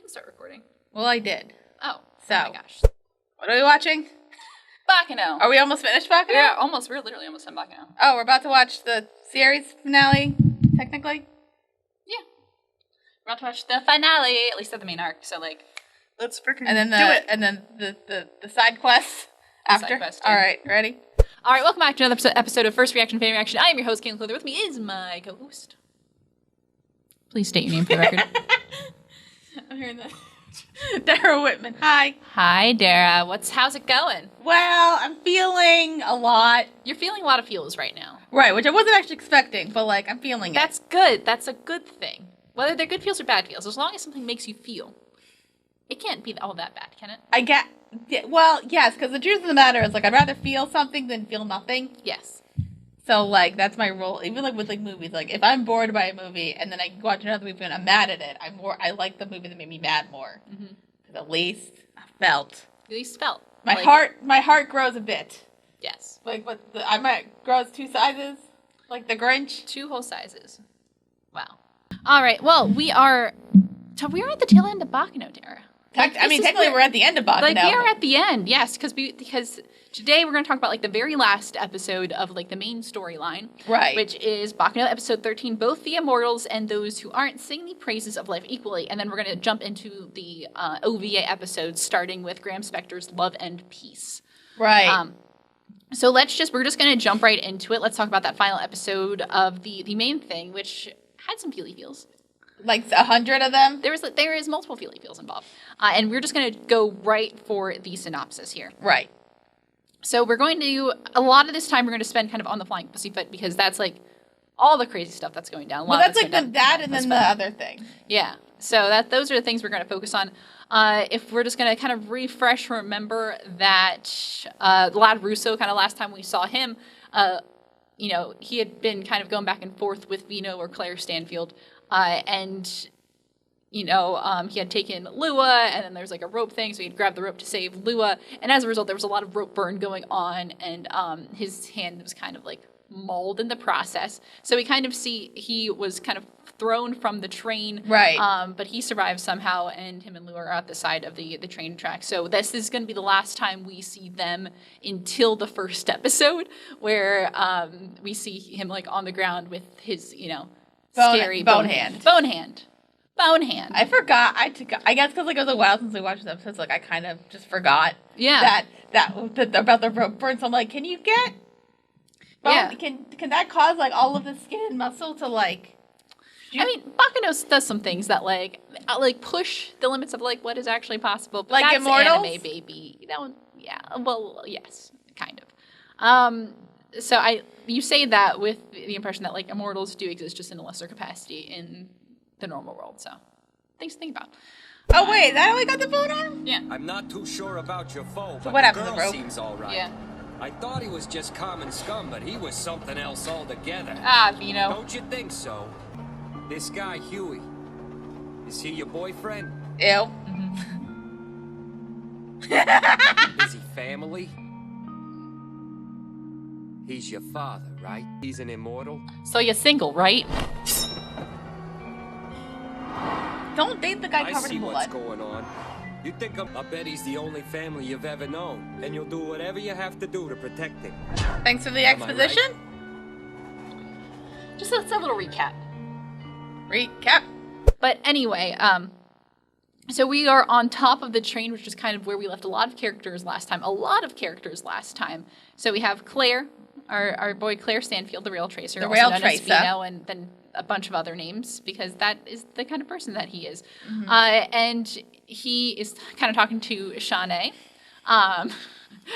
can start recording. Well, I did. Oh. So. Oh my gosh. What are we watching? Baccano. Are we almost finished Baccano? Yeah, almost. We're literally almost done Baccano. Oh, we're about to watch the series finale, technically? Yeah. We're about to watch the finale, at least of the main arc, so, like, let's freaking And then do it. And then the side quests after? Side quest, yeah. All right, ready? All right, welcome back to another episode of First Reaction, Fan Reaction. I am your host, Cailin. With me is my co-host. Please state your name for the record. I'm hearing that. Dara Whitman. Hi. Hi, Dara. How's it going? Well, I'm feeling a lot. You're feeling a lot of feels right now. Right, which I wasn't actually expecting, but, like, I'm feeling it. That's good. That's a good thing. Whether they're good feels or bad feels, as long as something makes you feel. It can't be all that bad, can it? Well, yes, because the truth of the matter is, like, I'd rather feel something than feel nothing. Yes. So, like, that's my rule. Even, like, with, like, movies. Like, if I'm bored by a movie and then I watch another movie and I'm mad at it, I like the movie that made me mad more. Mm-hmm. At least I felt. At least felt. My heart grows a bit. Yes. Like, I might grows 2 sizes. Like the Grinch. 2 whole sizes. Wow. All right. Well, we are at the tail end of Baccano, Dara. Technically, we're at the end of Baccano. Like, we are at the end, yes, because today we're going to talk about, like, the very last episode of, like, the main storyline. Right. Which is Baccano episode 13, Both the Immortals and Those Who Aren't, Sing the Praises of Life Equally. And then we're going to jump into the OVA episodes, starting with Graham Spector's Love and Peace. Right. So we're just going to jump right into it. Let's talk about that final episode of the main thing, which had some feely-feels. Like 100 of them? There is multiple feely-feels involved. And we're just going to go right for the synopsis here. Right. So we're going to, a lot of this time we're going to spend kind of on the flying pussyfoot because that's like all the crazy stuff that's going down. Well, that's like that and then the other thing. Yeah. So those are the things we're going to focus on. If we're just going to kind of remember that Lad Russo, kind of last time we saw him, he had been kind of going back and forth with Vino or Claire Stanfield. And he had taken Lua, and then there's like a rope thing, so he'd grab the rope to save Lua, and as a result, there was a lot of rope burn going on, and his hand was kind of like mauled in the process. So he was kind of thrown from the train, right? But he survived somehow, and him and Lua are at the side of the train track. So this is going to be the last time we see them until the first episode, where we see him like on the ground with his, scary bone hand. I forgot. I guess because like it was a while since we watched the episodes. Like I kind of just forgot. Yeah. That about the rope burn. So I'm like, can you get? Bone, yeah. Can that cause like all of the skin and muscle to like? Baccano does some things that like push the limits of like what is actually possible. But like that's Immortals? Anime, baby. Yeah. Well, yes, kind of. So you say that with the impression that like Immortals do exist just in a lesser capacity in the normal world. So things to think about. Oh wait, that how we got the phone on? Yeah. I'm not too sure about your foe, but what the happened to girl the rope? seems all right. Yeah. I thought he was just common scum, but he was something else altogether. Vino. Don't you think so? This guy, Huey, is he your boyfriend? Ew. Is he family? He's your father, right? He's an immortal? So you're single, right? Don't date the guy I covered see in what's blood. going on. You think I bet he's the only family you've ever known, and you'll do whatever you have to do to protect him. Thanks for the exposition. Right? Just a little recap. But anyway, so we are on top of the train, which is kind of where we left a lot of characters last time. So we have Claire, our boy Claire Stanfield, the rail tracer. The rail also known tracer. As Vino, and then a bunch of other names, because that is the kind of person that he is. Mm-hmm. And he is kind of talking to Shawnee,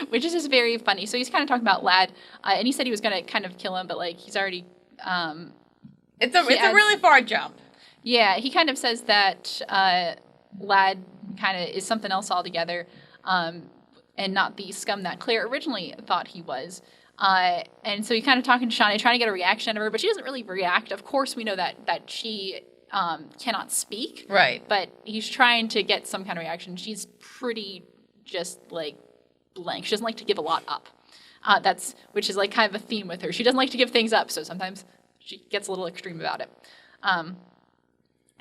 which is just very funny. So he's kind of talking about Lad, and he said he was going to kind of kill him, but like he's already... It's a really far jump. Yeah, he kind of says that Lad kind of is something else altogether, and not the scum that Claire originally thought he was. And so he's kind of talking to Shawnee, trying to get a reaction out of her, but she doesn't really react. Of course, we know that she cannot speak. Right. But he's trying to get some kind of reaction. She's pretty just, like, blank. She doesn't like to give a lot up. Which is, like, kind of a theme with her. She doesn't like to give things up, so sometimes she gets a little extreme about it.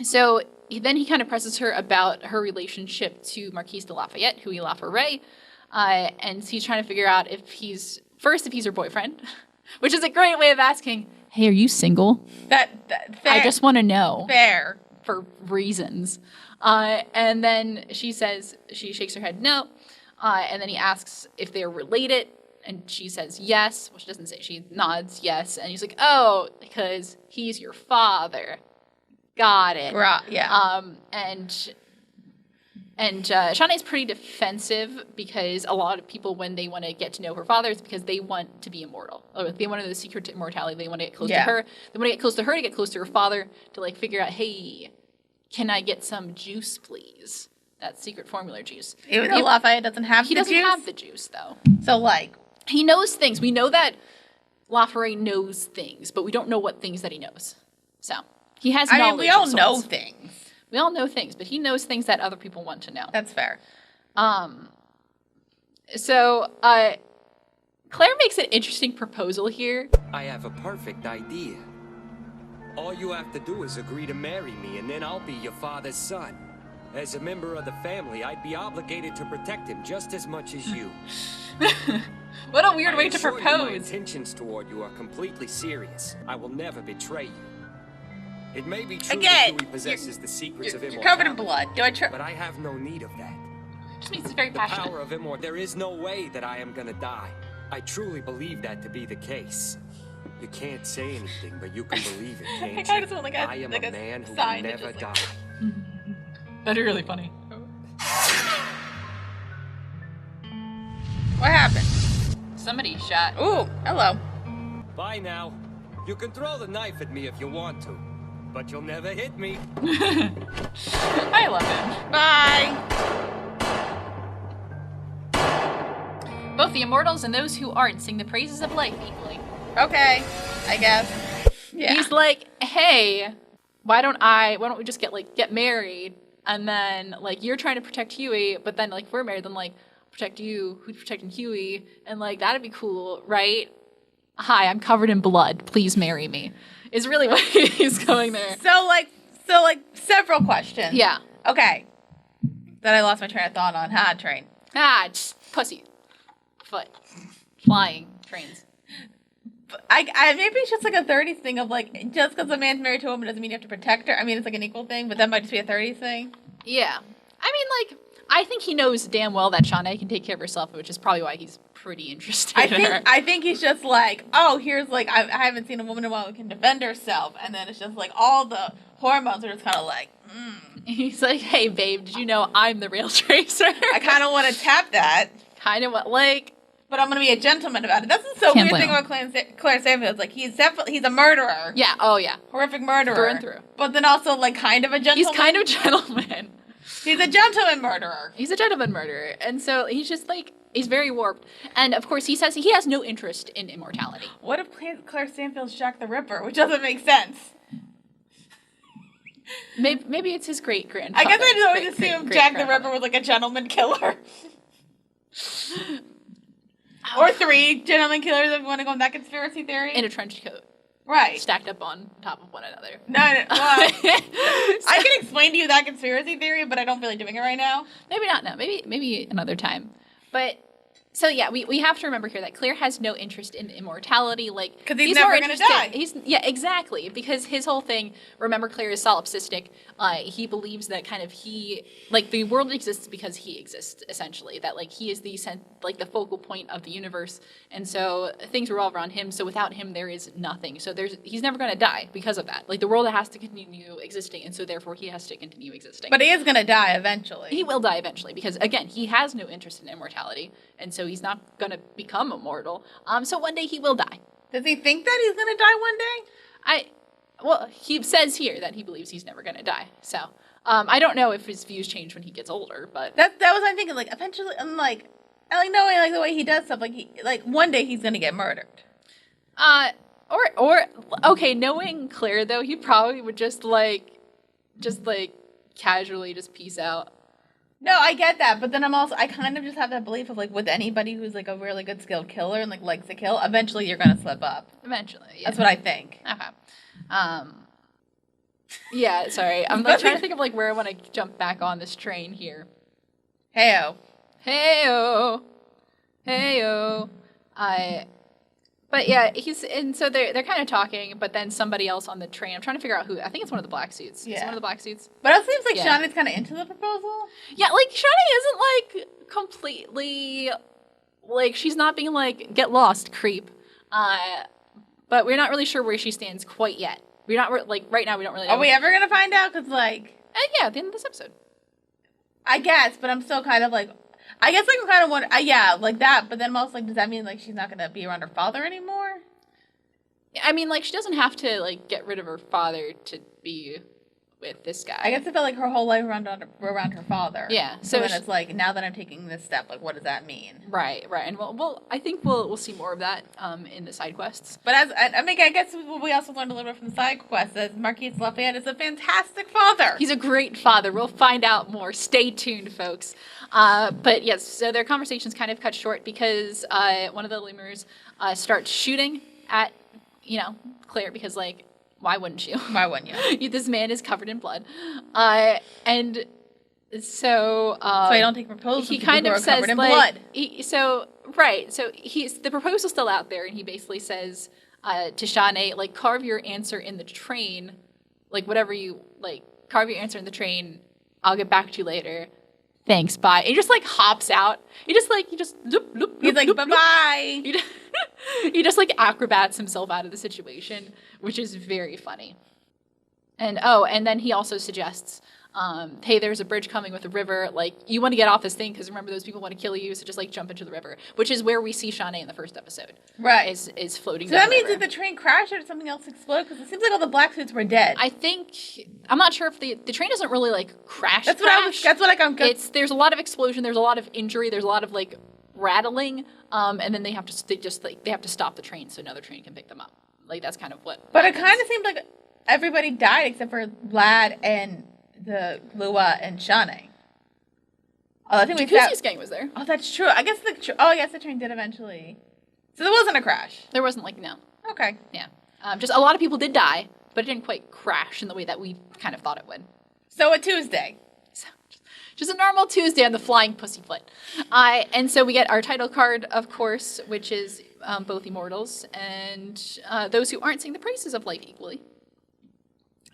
So then he kind of presses her about her relationship to Marquise de Lafayette, Huey Laforet, and he's trying to figure out if he's her boyfriend, which is a great way of asking, hey, are you single? Fair. I just want to know. Fair. For reasons. And then she shakes her head no, and then he asks if they're related, and she says yes. Well, she doesn't say, she nods yes, and he's like, oh, because he's your father. Got it. Right, yeah. And Shauna's pretty defensive because a lot of people, when they want to get to know her father, is because they want to be immortal. Or they want to know the secret to immortality. They want to get close to her. They want to get close to her to get close to her father to like figure out, hey, can I get some juice, please? That secret formula juice. Even though Lafayette doesn't have the juice? He doesn't have the juice, though. So, like... He knows things. We know that Laforet knows things, but we don't know what things that he knows. So... He has knowledge. I mean, we all know things. We all know things, but he knows things that other people want to know. That's fair. So, Claire makes an interesting proposal here. I have a perfect idea. All you have to do is agree to marry me, and then I'll be your father's son. As a member of the family, I'd be obligated to protect him just as much as you. What a weird way to assure you propose. My intentions toward you are completely serious. I will never betray you. It may be true that Huey possesses the secrets of immortality. You're covered in blood. But I have no need of that. Which means he's very passionate. The power of immortality. There is no way that I am gonna die. I truly believe that to be the case. You can't say anything, but you can believe it, can't you? I just want I am a man who will never die. That'd be really funny. What happened? Somebody shot. Ooh, hello. Bye now. You can throw the knife at me if you want to, but you'll never hit me. I love him. Bye. Both the immortals and those who aren't sing the praises of life equally. Okay, I guess. Yeah. He's like, hey, why don't we just get married, and then like you're trying to protect Huey, but then like if we're married, then like protect you, who's protecting Huey, and like that'd be cool, right? Hi, I'm covered in blood. Please marry me. Is really what he's going there. So like several questions. Yeah. Okay. Then I lost my train of thought on train. Just pussy, foot, flying trains. I maybe it's just like a 30s thing of like just because a man's married to a woman doesn't mean you have to protect her. I mean it's like an equal thing, but that might just be a 30s thing. Yeah. I mean, like, I think he knows damn well that Shauna can take care of herself, which is probably why he's pretty interested in her. I think he's just like, oh, here's like I haven't seen a woman in a while who can defend herself, and then it's just like all the hormones are just kind of like. He's like, hey, babe, did you know I'm the real Tracer? I kind of want to tap that. Kind of what, like. But I'm gonna be a gentleman about it. That's the so weird thing about Claire Stanfield. Like he's a murderer. Yeah. Oh yeah. Horrific murderer. Through and through. But then also like kind of a gentleman. He's kind of a gentleman. He's a gentleman murderer. He's a gentleman murderer, and so he's just like he's very warped. And of course, he says he has no interest in immortality. What if Claire Stanfield's Jack the Ripper, which doesn't make sense? Maybe it's his great grandfather. I guess I just always assumed Jack the Ripper was like a gentleman killer. Or 3 gentleman killers if you want to go in that conspiracy theory. In a trench coat. Right. Stacked up on top of one another. No. Well, I can explain to you that conspiracy theory, but I don't feel like doing it right now. Maybe not now. Maybe another time. But so yeah, we have to remember here that Claire has no interest in immortality. Like because he's never going to die. Exactly, because his whole thing. Remember, Claire is solipsistic. He believes that kind of the world exists because he exists. Essentially, that like he is the focal point of the universe, and so things revolve around him. So without him, there is nothing. So he's never going to die because of that. Like the world has to continue existing, and so therefore he has to continue existing. But he is going to die eventually. He will die eventually because again, he has no interest in immortality, and so he's not going to become immortal. So one day he will die. Does he think that he's going to die one day? Well, he says here that he believes he's never going to die. So I don't know if his views change when he gets older, but that was what I'm thinking. Like eventually, I like knowing like the way he does stuff. Like one day he's going to get murdered. Or okay, knowing Claire though, he probably would just casually just peace out. No, I get that, but then I kind of just have that belief of like with anybody who's like a really good skilled killer and like likes to kill, eventually you're gonna slip up. Eventually, yeah. That's what I think. Okay. Yeah, sorry. I'm like trying to think of like where I want to jump back on this train here. Heyo. Heyo. Heyo. But yeah, so they're kind of talking, but then somebody else on the train. I'm trying to figure out who. I think it's one of the black suits. Yeah. Is it one of the black suits? But it seems like Yeah. Shauna's kind of into the proposal. Yeah, like Shawnee isn't like completely like she's not being like get lost creep. But we're not really sure where she stands quite yet. We're not like right now. We don't really know. Are we ever gonna find out? Because like, yeah, at the end of this episode. I guess, but I'm still kind of like, I guess like I'm kind of wondering, yeah, like that. But then I'm also like, does that mean like she's not gonna be around her father anymore? I mean, like she doesn't have to like get rid of her father to be with this guy. I guess I felt like her whole life around her father. Yeah. So then she- it's like, now that I'm taking this step, like, what does that mean? Right, and I think we'll see more of that in the side quests. But I guess we also learned a little bit from the side quest that Marquis Lafayette is a fantastic father. He's a great father. We'll find out more. Stay tuned, folks. But yes, so their conversations kind of cut short because one of the lemurs starts shooting at, Claire because, like, why wouldn't you? Why wouldn't you? This man is covered in blood. And so... so I don't take proposals he from kind people of who are covered says, in like... blood. So he's the proposal's still out there, and he basically says to Shawnee, like, carve your answer in the train. Like, whatever you... Like, carve your answer in the train. I'll get back to you later. Thanks, bye. And he just, like, hops out. He just loop, loop, He's like, loop, bye-bye. loop. He just, like, acrobats himself out of the situation, which is very funny. And then he also suggests, hey, there's a bridge coming with a river. Like, you want to get off this thing because remember those people want to kill you, so just, like, jump into the river, which is where we see Shawnee in the first episode. Right. Is floating So down that means the river. that the train crashed or did something else explode? Because it seems like all the black suits were dead. I'm not sure if the train doesn't really, like, crash. That's what I'm... There's a lot of explosion, there's a lot of injury, there's a lot of, like, rattling, and then they have to stop the train so another train can pick them up. Like, that's kind of what But happens. it kind of seemed like everybody died except for Vlad and the Lua and Shawnee. Oh, I think Jacuzzi's gang was there. Oh, that's true. I guess the train did eventually. So there wasn't a crash. There wasn't, like, no. Okay. Yeah. Just a lot of people did die, but it didn't quite crash in the way that we kind of thought it would. So a Tuesday. So, just a normal Tuesday on the Flying Pussyfoot. And so we get our title card, of course, which is both Immortals and those who aren't sing the praises of life equally.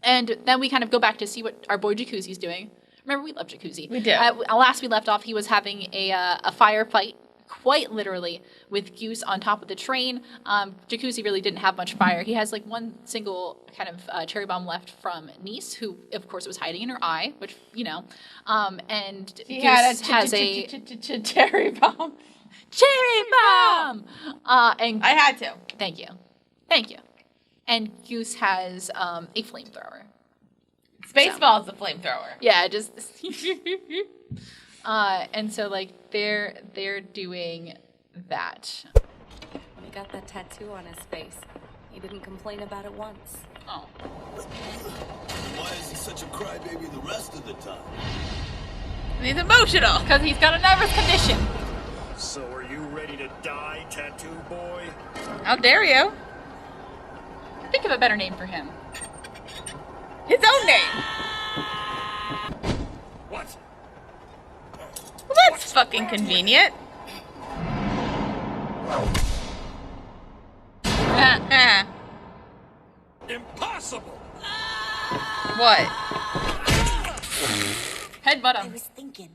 And then we kind of go back to see what our boy Jacuzzi's doing. Remember, we love Jacuzzi. We do. Last we left off, he was having a firefight, quite literally, with Goose on top of the train. Jacuzzi really didn't have much fire. He has like one single kind of cherry bomb left from Nice, who, of course, was hiding in her eye, which, and He Goose had a cherry bomb. cherry bomb! And I had to. Thank you. And Goose has a flamethrower. Spaceball's the flamethrower. Yeah, just and so like they're doing that. When he got that tattoo on his face, he didn't complain about it once. Oh. Why is he such a crybaby the rest of the time? He's emotional. Because he's got a nervous condition. So are you ready to die, tattoo boy? How dare you? Think of a better name for him. His own name. What? Well, that's fucking convenient. Impossible! What? Headbutt I him. was thinking,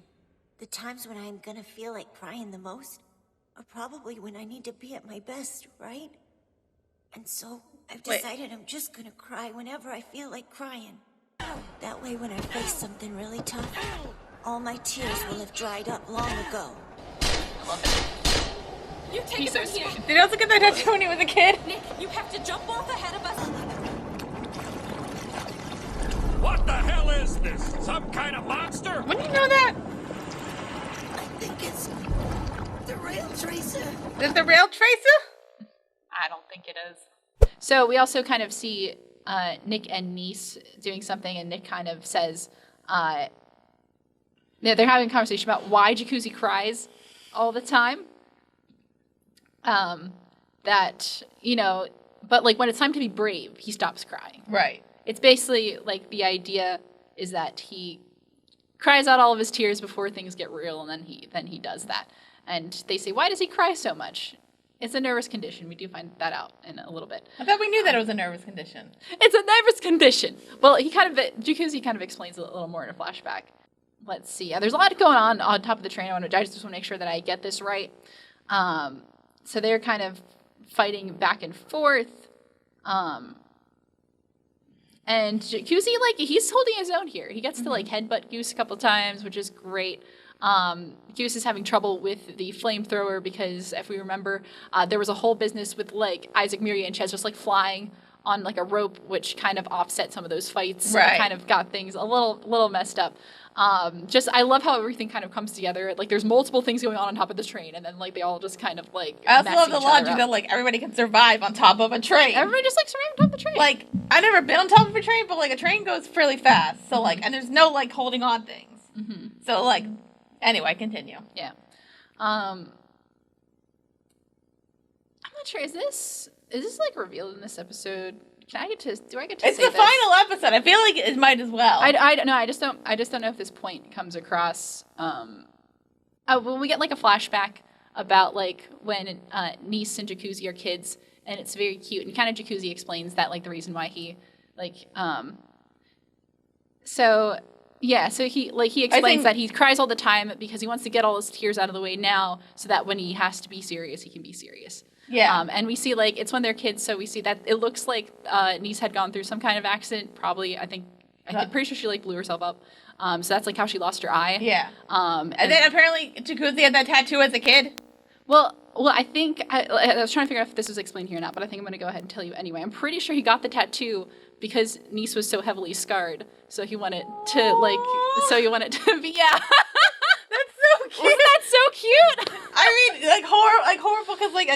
the times when I'm gonna feel like crying the most are probably when I need to be at my best, right? And so I've Wait. decided I'm just gonna cry whenever I feel like crying. That way when I face something really tough, all my tears will have dried up long ago. You take He's it so from here. sweet. Did he also get that tattoo when he was a kid? Nick, you have to jump off ahead of us. What the hell is this? Some kind of monster? Wouldn't you know that? I think it's the rail tracer. Is it the rail tracer? I don't think it is. So we also kind of see Nick and Nice doing something, and Nick kind of says, they're having a conversation about why Jacuzzi cries all the time. That, but like when it's time to be brave, he stops crying. Right. it's basically like the idea is that he cries out all of his tears before things get real, and then he does that. And they say, why does he cry so much? It's a nervous condition. We do find that out in a little bit. I thought we knew that it was a nervous condition. It's a nervous condition. Well, Jacuzzi kind of explains it a little more in a flashback. Let's see. There's a lot going on top of the train. I just want to make sure that I get this right. So they're kind of fighting back and forth. And Jacuzzi, like, he's holding his own here. He gets to, like, headbutt Goose a couple times, which is great. Goose is having trouble with the flamethrower because, if we remember, there was a whole business with, like, Isaac, Miria, and Chez just, like, flying on, like, a rope, which kind of offset some of those fights. Right. And kind of got things a little messed up. I love how everything kind of comes together. Like, there's multiple things going on top of this train, and then, like, they all just kind of, like, I also mess love the each other logic up. that, like, everybody can survive on top of a train. Everybody just, like, surviving on top of the train. Like, I've never been on top of a train, but, like, a train goes fairly fast. So, like, and there's no, like, holding on things. Mm-hmm. So, like, anyway, continue. Yeah. I'm not sure. Is this like revealed in this episode? Do I get to It's say the this? final episode. I feel like it might as well. I don't know. I just don't know if this point comes across. Well, we get like a flashback about like when Nice and Jacuzzi are kids, and it's very cute. And kind of Jacuzzi explains that like the reason why he like So he explains that he cries all the time because he wants to get all his tears out of the way now, so that when he has to be serious, he can be serious. Yeah. And we see like it's when they're kids, so we see that it looks like Nice had gone through some kind of accident. Probably, I'm pretty sure she like blew herself up. So that's like how she lost her eye. Yeah. And then apparently Jacuzzi had that tattoo as a kid. Well, I think I was trying to figure out if this was explained here or not, but I think I'm going to go ahead and tell you anyway. I'm pretty sure he got the tattoo because Nice was so heavily scarred, so he wanted to be yeah. That's so cute. Isn't that so cute? I mean, like horrible because like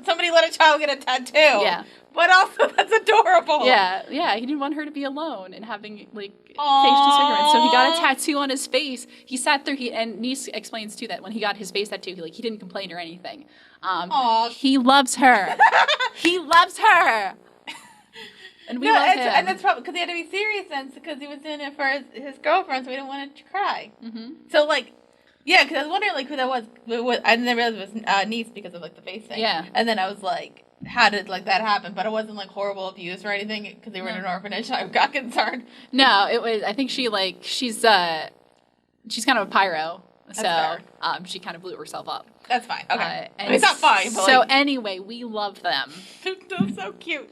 somebody let a child get a tattoo. Yeah. But also that's adorable. Yeah. He didn't want her to be alone and having like face disfigurement, so he got a tattoo on his face. He sat there. And Nice explains too that when he got his face tattoo, he didn't complain or anything. He loves her. He loves her. And we love him. And that's probably because he had to be serious then, because he was doing it for his girlfriend, so he didn't want it to cry. Mm-hmm. So like, yeah, because I was wondering like who that was. I didn't realize it was Nice because of like the face thing. Yeah. And then I was like, how did like that happen? But it wasn't like horrible abuse or anything because they were in an orphanage. I got concerned. No, it was. I think she's kind of a pyro, so she kind of blew herself up. That's fine. Okay, and I mean, it's not fine. But so like, anyway, we love them. they're so cute.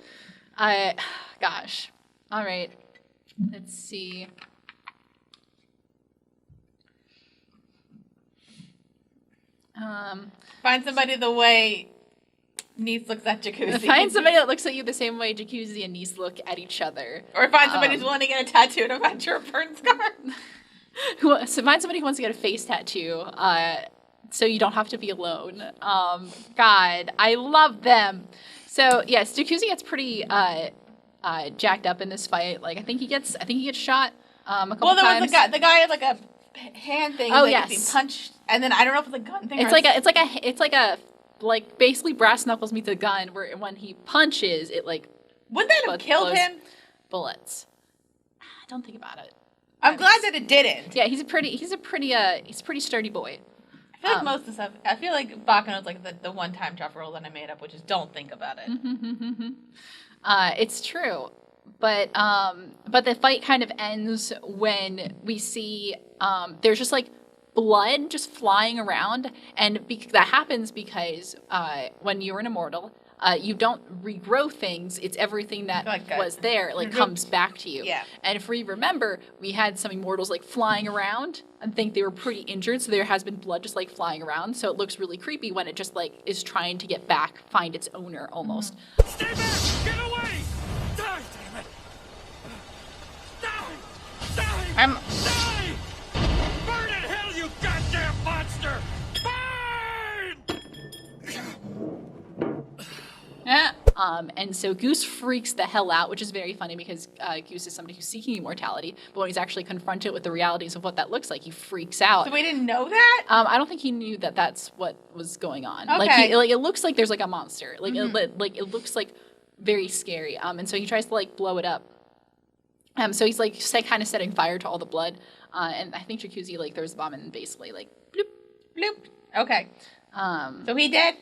Gosh. All right. Let's see. Find somebody the way Nice looks at Jacuzzi. Find somebody that looks at you the same way Jacuzzi and Nice look at each other. Or find somebody who's willing to get a tattoo to match your burn scar. So find somebody who wants to get a face tattoo, so you don't have to be alone. God, I love them. So yes, Jacuzzi gets pretty jacked up in this fight. Like I think he gets shot a couple times. Well, there was the guy had like a hand thing. Oh, like, yes. He punched, and then I don't know if it's a gun thing. It's like basically brass knuckles meets a gun. Where when he punches, it like wouldn't that have killed him? Bullets. Don't think about it. I'm glad that it didn't. Yeah, he's a pretty sturdy boy. I feel like most of the stuff. I feel like Baccano's like the one time tough rule that I made up, which is don't think about it. It's true, but the fight kind of ends when we see there's just like blood just flying around, and that happens because when you're an immortal, you don't regrow things. It's everything that was there, like comes back to you. Yeah. And if we remember, we had some immortals like flying around and think they were pretty injured, so there has been blood just like flying around. So it looks really creepy when it just like is trying to get back, find its owner almost. Stay back! Get away! Die, damn it! Die! Die! I'm. Die! Burn in hell, you goddamn monster! Burn! Yeah. And so Goose freaks the hell out, which is very funny because Goose is somebody who's seeking immortality, but when he's actually confronted with the realities of what that looks like, he freaks out. So we didn't know that? I don't think he knew that that's what was going on. Okay. Like it looks like there's like a monster. Like it looks like very scary. And so he tries to like blow it up. So he's like kind of setting fire to all the blood, and I think Jacuzzi like throws the bomb and basically like bloop. Bloop. Okay. So he dead?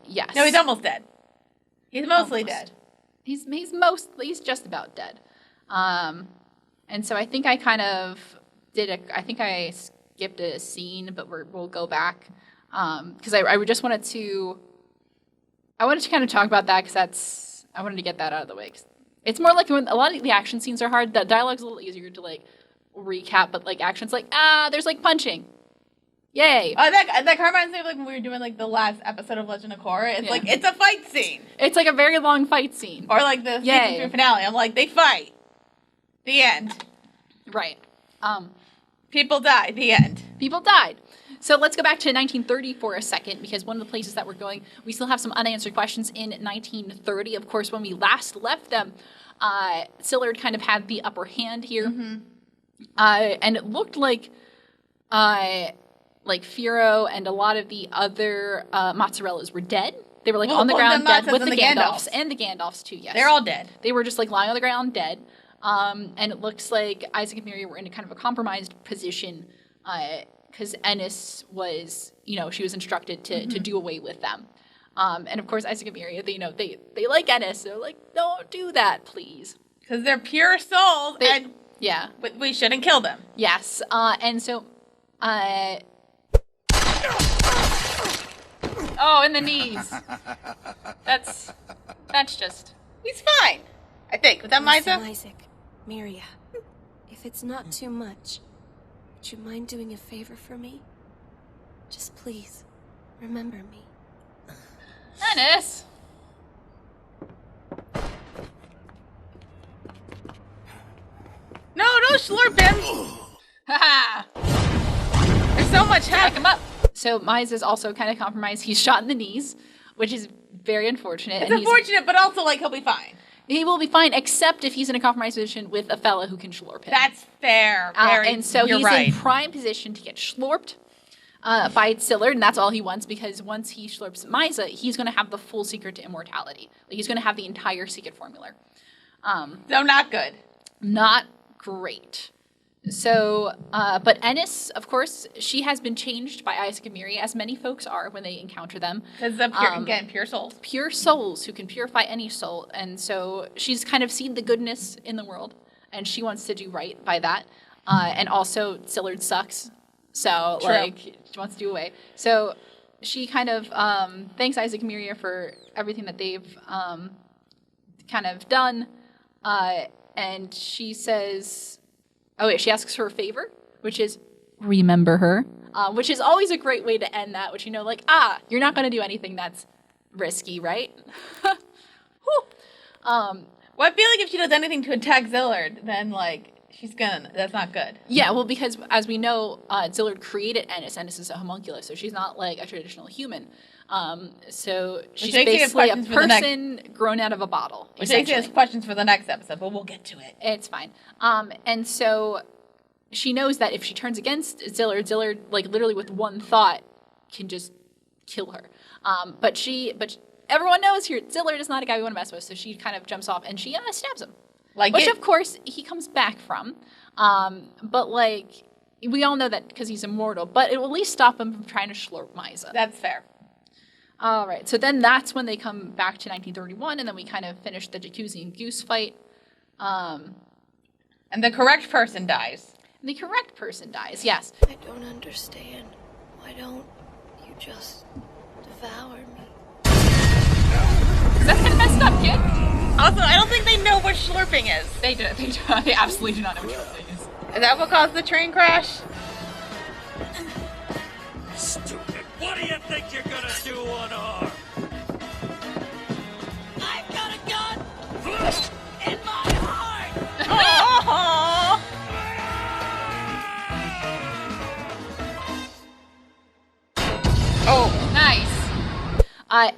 Yes. No, he's almost dead. He's mostly dead. He's just about dead. And so I think I kind of I think I skipped a scene, but we'll go back because I just wanted to kind of talk about that because I wanted to get that out of the way. 'Cause it's more like when a lot of the action scenes are hard. The dialogue's a little easier to like recap, but like action's like there's like punching. Yay! Oh, that kind of reminds me of like when we were doing like the last episode of Legend of Korra. It's like it's a fight scene, It's like a very long fight scene. or like the season 3 finale. I'm like, they fight. The end. Right. People die. The end. People died. So let's go back to 1930 for a second, because one of the places that we're going, we still have some unanswered questions in 1930. Of course, when we last left them, Sillard kind of had the upper hand here. And it looked like Firo and a lot of the other mozzarellas were dead. They were like on the ground dead with the Gandalfs. And the Gandalfs too, yes. They're all dead. They were just like lying on the ground dead. And it looks like Isaac and Miri were in a kind of a compromised position because Ennis was, she was instructed to do away with them. And of course, Isaac and Miri, they like Ennis. They're like, don't do that, please. Because they're pure souls, and yeah, we shouldn't kill them. Yes. And so, oh, in the knees. That's just. He's fine, I think. Was that Listen, Misa? Isaac, Miria, if it's not too much, would you mind doing a favor for me? Just please, remember me. Ennis. No, don't slurp him. Haha. There's so much Back happening. him up. So Mize is also kind of compromised. He's shot in the knees, which is very unfortunate. It's unfortunate, but also like he'll be fine. He will be fine, except if he's in a compromised position with a fella who can schlorp him. That's fair. And so you're he's right. in prime position to get schlorped by Sillard, and that's all he wants, because once he schlorps Miza, he's going to have the full secret to immortality. Like, he's going to have the entire secret formula. So not good. Not great. So, but Ennis, of course, she has been changed by Isaac and Miri, as many folks are when they encounter them. Because pure souls. Pure souls who can purify any soul. And so she's kind of seen the goodness in the world, and she wants to do right by that. And also, Sillard sucks. So, True. like, she wants to do away. So she kind of thanks Isaac and Miri for everything that they've kind of done. And she says... Oh, wait, she asks for a favor, which is remember her, which is always a great way to end that, which, you're not going to do anything that's risky, right? Well, I feel like if she does anything to attack Zillard, then, like, that's not good. Yeah, well, because as we know, Zillard created Ennis. Ennis is a homunculus, so she's not, like, a traditional human. So she's basically a person grown out of a bottle. Which actually has questions for the next episode, but we'll get to it. It's fine. And so she knows that if she turns against Zillard, like, literally with one thought, can just kill her. But everyone knows here, Zillard is not a guy we want to mess with, so she kind of jumps off and she stabs him. Which, of course, he comes back from. But, like, we all know that because he's immortal, but it will at least stop him from trying to schlorp Miza. That's fair. All right, so then that's when they come back to 1931, and then we kind of finish the Jacuzzi and Goose fight. And the correct person dies. The correct person dies, yes. I don't understand. Why don't you just devour me? That's kind of messed up, kid. Also, I don't think they know what slurping is. They absolutely do not know what slurping is. Is that what caused the train crash? Stupid. What do you think you're gonna do, unarmed? I've got a gun in my heart. Oh, nice.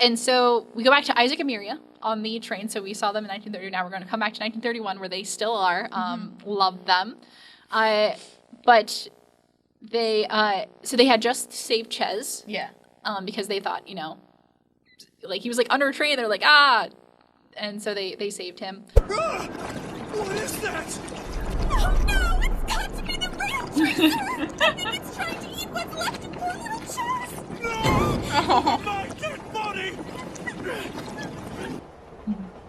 And so we go back to Isaac and Miria on the train. So we saw them in 1930. Now we're going to come back to 1931, where they still are. Love them. But they had just saved Ches. Yeah. Because they thought, like, he was like under a train. They're like, and so they saved him. What is that? Oh no! It's got to be the real tracer! I think it's trying to eat what's left of poor little Chess! No! My dead body!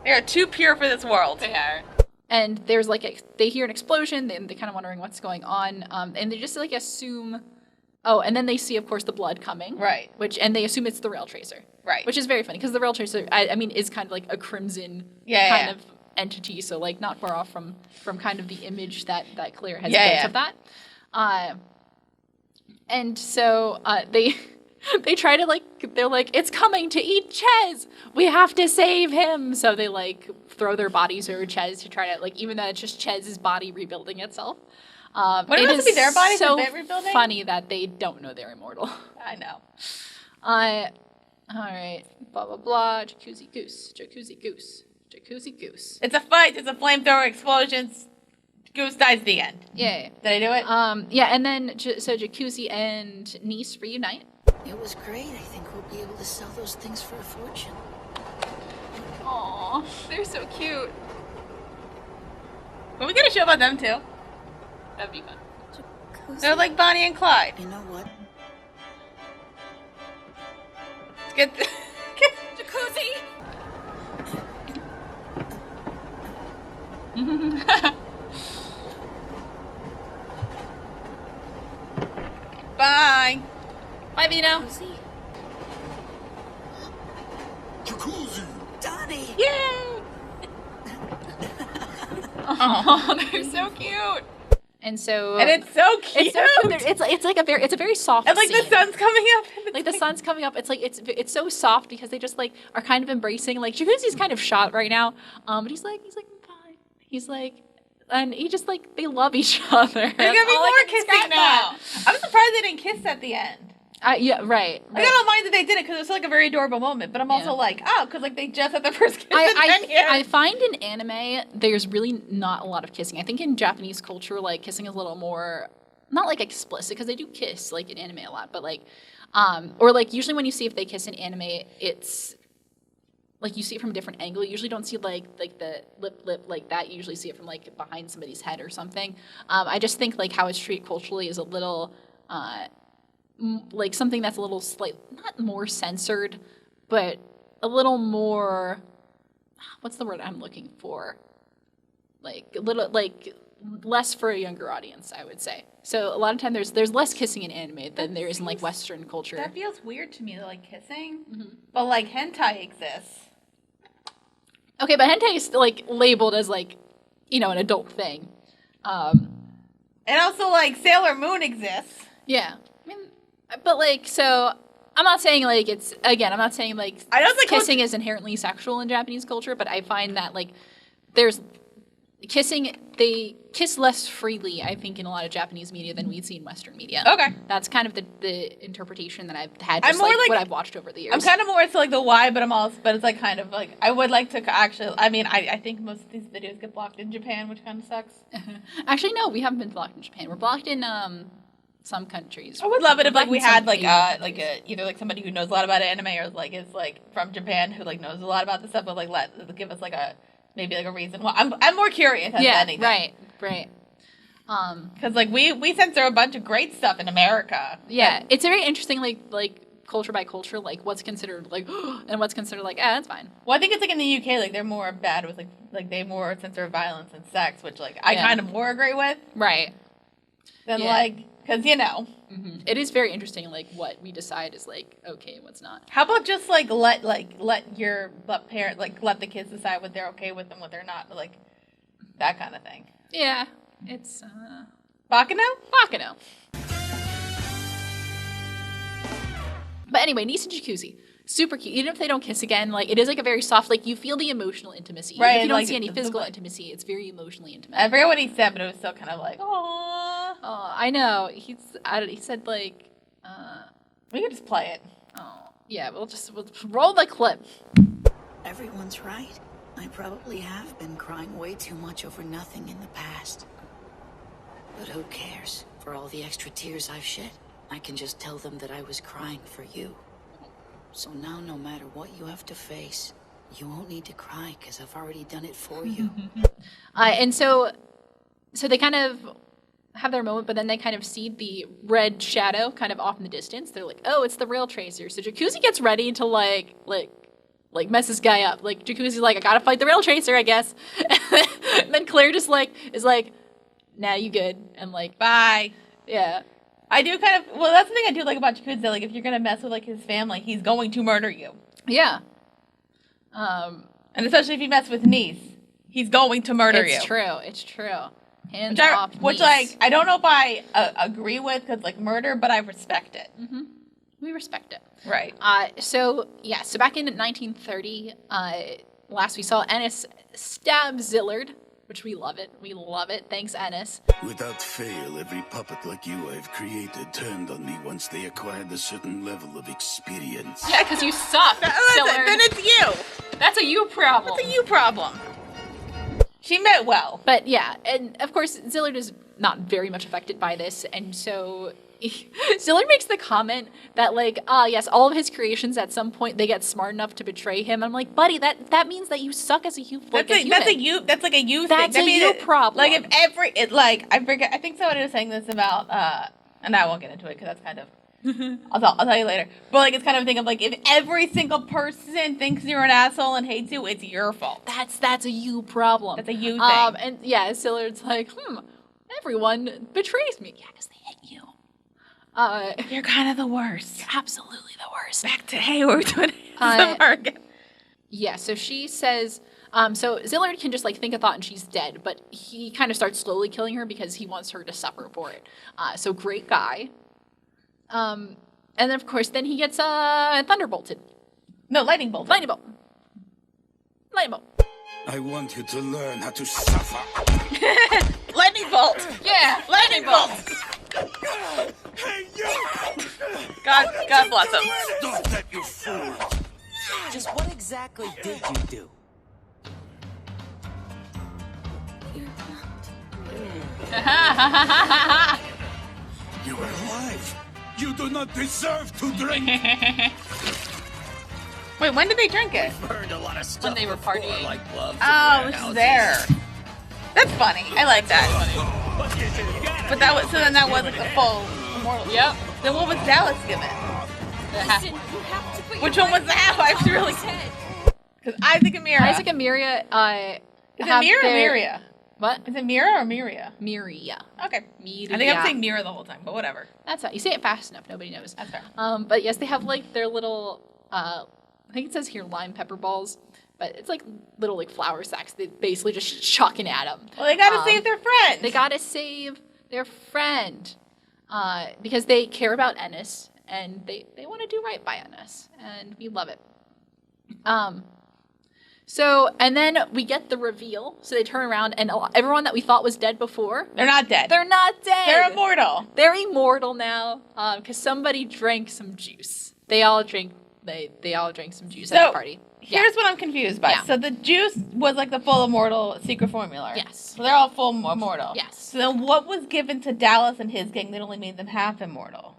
They are too pure for this world. They are. And there's like they hear an explosion, and they're kind of wondering what's going on, and they just like assume. Oh, and then they see, of course, the blood coming. Right. And they assume it's the rail tracer. Right. Which is very funny, because the rail tracer, I mean, is kind of like a crimson kind of entity, so like not far off from kind of the image that Claire has built of that. And so they try to they're like, it's coming to eat Ches! We have to save him! So they like throw their bodies over Ches to try to even though it's just Chez's body rebuilding itself. Wouldn't it have to be their bodies so that they're rebuilding? Funny that they don't know they're immortal. I know. Alright. Blah blah blah. Jacuzzi goose. Jacuzzi goose. Jacuzzi goose. It's a fight. It's a flamethrower explosions. Goose dies at the end. Yeah. Did I do it? Yeah, and then so Jacuzzi and Niece reunite. It was great. I think we'll be able to sell those things for a fortune. Aw, they're so cute. Can we get a show about them too? That'd be fun. Jacuzzi. They're like Bonnie and Clyde. You know what? Get Jacuzzi! Bye. Bye, Vino. Jacuzzi. Jacuzzi! Donnie! Yay! Oh, they're so cute. And so, And it's so cute. it's so cute. It's a very soft. And like scene. the sun's coming up. And Like the sun's coming up. It's like it's so soft because they just are kind of embracing. Like Jacuzzi's kind of shot right now, but he's like fine. He's like, and he just they love each other. There's gonna be more kissing now. I'm surprised they didn't kiss at the end. Yeah, right. Like, I don't mind that they did it because it was like a very adorable moment, but I'm also because they just had the first kiss in 10 years. I find in anime there's really not a lot of kissing. I think in Japanese culture, kissing is a little more not explicit because they do kiss in anime a lot, but or usually when you see if they kiss in anime, it's you see it from a different angle. You usually don't see the lip like that. You usually see it from behind somebody's head or something. I just think how it's treated culturally is a little. Something that's a little not more censored, but a little more, what's the word I'm looking for? A little, less for a younger audience, I would say. So a lot of time there's less kissing in anime than there is in Western culture. That feels weird to me, kissing. Mm-hmm. But hentai exists. Okay, but hentai is labeled as an adult thing. And also Sailor Moon exists. Yeah. I mean, but so I'm not saying it's I'm not saying I don't kissing is inherently sexual in Japanese culture, but I find that there's kissing, they kiss less freely, I think, in a lot of Japanese media than we'd see in Western media. Okay. That's kind of the interpretation that I've had, just I'm more what I've watched over the years. I'm kind of more into the why, but it's kind of I would like to actually, I think most of these videos get blocked in Japan, which kind of sucks. Actually, no, we haven't been blocked in Japan. We're blocked in some countries. I would love it if we had either somebody who knows a lot about anime or is from Japan who knows a lot about this stuff, but give us maybe a reason why. I'm more curious than anything. Right. Because we censor a bunch of great stuff in America. Yeah, it's very interesting. Culture by culture, what's considered and what's considered that's fine. Well, I think it's in the UK, they're more bad with they more censor violence and sex, which I kind of more agree with. Right. Than because Mm-hmm. It is very interesting, what we decide is okay and what's not. How about just let parent let the kids decide what they're okay with and what they're not, that kind of thing. Yeah, it's Baccano. But anyway, Niece and Jacuzzi, super cute. Even if they don't kiss again, it is a very soft. You feel the emotional intimacy. Right. Even if you don't see any physical intimacy, it's very emotionally intimate. I forget what he said, but it was still kind of aww. Oh, I know. He said we could just play it. Oh, yeah. We'll roll the clip. Everyone's right. I probably have been crying way too much over nothing in the past. But who cares? For all the extra tears I've shed, I can just tell them that I was crying for you. So now, no matter what you have to face, You won't need to cry, because I've already done it for you. And so they kind of have their moment, but then they kind of see the red shadow kind of off in the distance. They're like, oh, it's the rail tracer. So Jacuzzi gets ready to like mess this guy up. Like Jacuzzi's like, I gotta fight the rail tracer, I guess. And then Claire just like is like, nah, you good. And like, Bye. yeah. I do kind of, well, that's the thing I do like about Jacuzzi. Like, if you're gonna mess with like his family, he's going to murder you. Yeah. And especially if you mess with niece, he's going to murder you. It's true. It's true. Hands Which, off which niece. like, I don't know if I agree with, because, like, murder, but I respect it. Mm-hmm. We respect it. Right. So back in 1930, last we saw Ennis stab Zillard, which we love it. We love it. Thanks, Ennis. Without fail, every puppet like you I've created turned on me once they acquired a certain level of experience. Yeah, because you suck, Zillard. Then it's you. That's a you problem. That's a you problem. She meant well. But yeah, and of course, Zillard is not very much affected by this, and so Zillard makes the comment that, like, yes, all of his creations at some point they get smart enough to betray him. I'm like, buddy, that means that you suck as a human. That's like a you thing. That's a you problem. Like if I forget. I think somebody was saying this about and I won't get into it because that's kind of. I'll tell you later. But like it's kind of a thing of like if every single person thinks you're an asshole and hates you, it's your fault. That's a you problem. That's a you thing. And yeah, Zillard's like, everyone betrays me. Yeah, because they hate you. You're kind of the worst. You're absolutely the worst. Back to hey, we're doing again. Yeah, so she says, so Zillard can just like think a thought and she's dead, but he kind of starts slowly killing her because he wants her to suffer for it. So great guy. And then of course, then he gets thunderbolted. No, lightning bolt. Lightning bolt. Lightning bolt. I want you to learn how to suffer. Lightning bolt. Yeah, lightning bolt. Hey, you! God bless him. Stop that, you fool! Just what exactly did you do? You are alive! You do not deserve to drink! Wait, when did they drink it? Burned a lot of stuff When they were before, partying. like gloves Oh, and it's there. That's funny. I like that. But that was then that wasn't the full Immortals. Yep. Then what was Dallas given? Which one was that? I was really because Isaac and Mira. Isaac and Miria, Is it Mira or Miria? What? Is it Mira or Miria? Miria. Okay. Miria. I think I'm saying Mira the whole time, but whatever. That's right. You say it fast enough, nobody knows. That's fair. But yes, they have like their little, I think it says here lime pepper balls, but it's like little like flour sacks. They basically just chucking at them. Well, they gotta save their friend. They gotta save their friend because they care about Ennis and they want to do right by Ennis, and we love it. So, and then we get the reveal. So they turn around, and everyone that we thought was dead before, They're not dead. they're not dead. They're immortal. They're immortal now because somebody drank some juice. They all drank some juice at the party. Here's what I'm confused by. Yeah. So the juice was like the full immortal secret formula. Yes. So they're all full immortal. Yes. So then what was given to Dallas and his gang that only made them half immortal?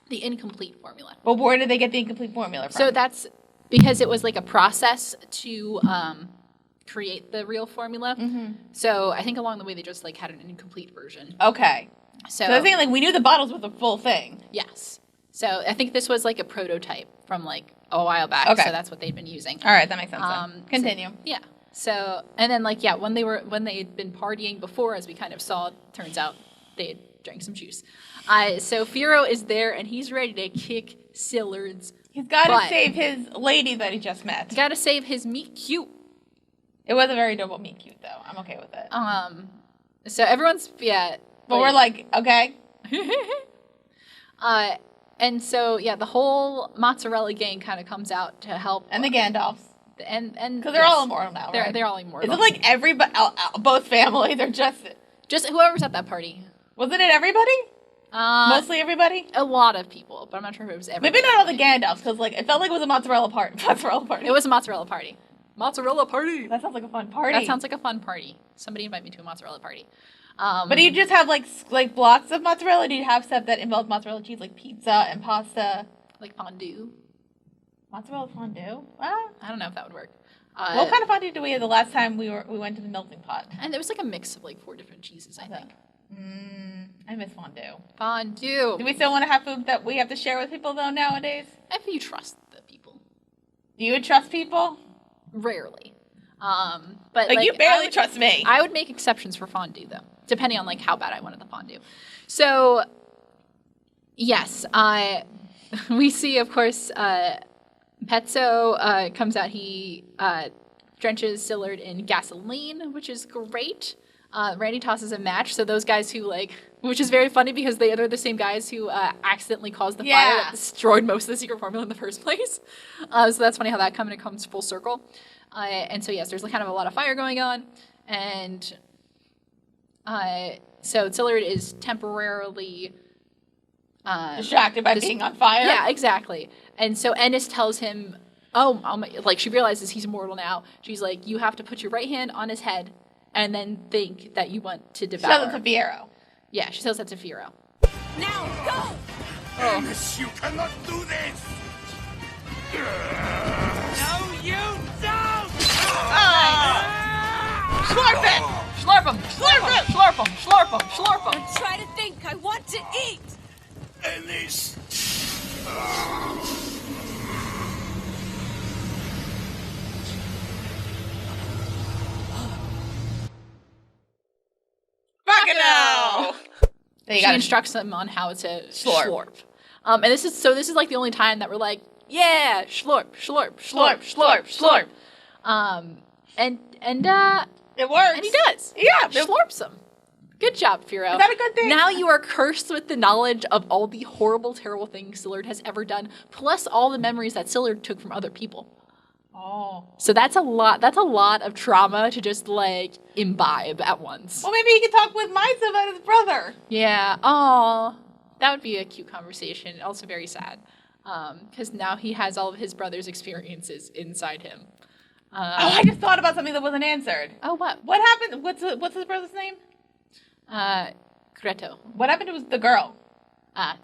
The incomplete formula. But where did they get the incomplete formula from? So that's because it was like a process to create the real formula. Mm-hmm. So I think along the way they just like had an incomplete version. Okay. So I was thinking like we knew the bottles were the full thing. Yes. So I think this was like a prototype from like a while back. Okay. So that's what they'd been using. All right, that makes sense. Then. Continue. So, yeah. So and then like when they'd been partying before, as we kind of saw, turns out they had drank some juice. So Firo is there and he's ready to kick Zillard's. He's got to save his lady that he just met. He's got to save his meet cute. It was a very double meet cute though. I'm okay with it. So everyone's but we're like okay. And so the whole mozzarella gang kind of comes out to help. And the Gandalfs. And because they're all immortal now. Right? They're all immortal. Is it like everybody, both families, or just whoever's at that party? Wasn't it everybody? Mostly everybody? A lot of people, but I'm not sure if it was everybody. Maybe not all the Gandalfs, because like it felt like it was a mozzarella party. It was a mozzarella party. Mozzarella party. That sounds like a fun party. That sounds like a fun party. Somebody invite me to a mozzarella party. But do you just have like blocks of mozzarella? Do you have stuff that involves mozzarella cheese, like pizza and pasta? Like fondue. Mozzarella fondue? Well, I don't know if that would work. What kind of fondue did we have the last time we went to the melting pot? And it was like a mix of like 4 different cheeses, I think. I miss fondue. Fondue. Do we still want to have food that we have to share with people though nowadays? If you trust the people. Do you trust people? Rarely. But like you barely trust me. I would make exceptions for fondue though, depending on like how bad I wanted the fondue. So yes, we see of course Petzo comes out. He drenches Sillard in gasoline, which is great. Randy tosses a match, so those guys who which is very funny because they're the same guys who accidentally caused the fire that destroyed most of the secret formula in the first place. So that's funny how that kind of comes full circle. And so yes, there's kind of a lot of fire going on, and so Sillard is temporarily distracted by being on fire. Yeah, exactly. And so Ennis tells him, she realizes he's immortal now. She's like, you have to put your right hand on his head and then think that you want to devour. She tells it to Fiero. Yeah, she tells that to Fiero. Now, go! Ennis, you cannot do this! No, you don't! Slurp it! Slurp him! Slurp him! Slurp him! Slurp him! Slurp him! Try to think. I want to eat. Ennis! Baccano! She instructs them on how to slurp. And this is like the only time that we're like, yeah, slurp, slurp, slurp, slurp, slurp. And it works. And he does. Yeah. He slurps them. Good job, Fiero. Is that a good thing? Now you are cursed with the knowledge of all the horrible, terrible things Sillard has ever done, plus all the memories that Sillard took from other people. Oh. So that's a lot of trauma to just imbibe at once. Well, maybe he could talk with Misa about his brother. Yeah. Oh, that would be a cute conversation. Also very sad. Because now he has all of his brother's experiences inside him. I just thought about something that wasn't answered. Oh, what? What happened? What's his brother's name? Creto. What happened to the girl?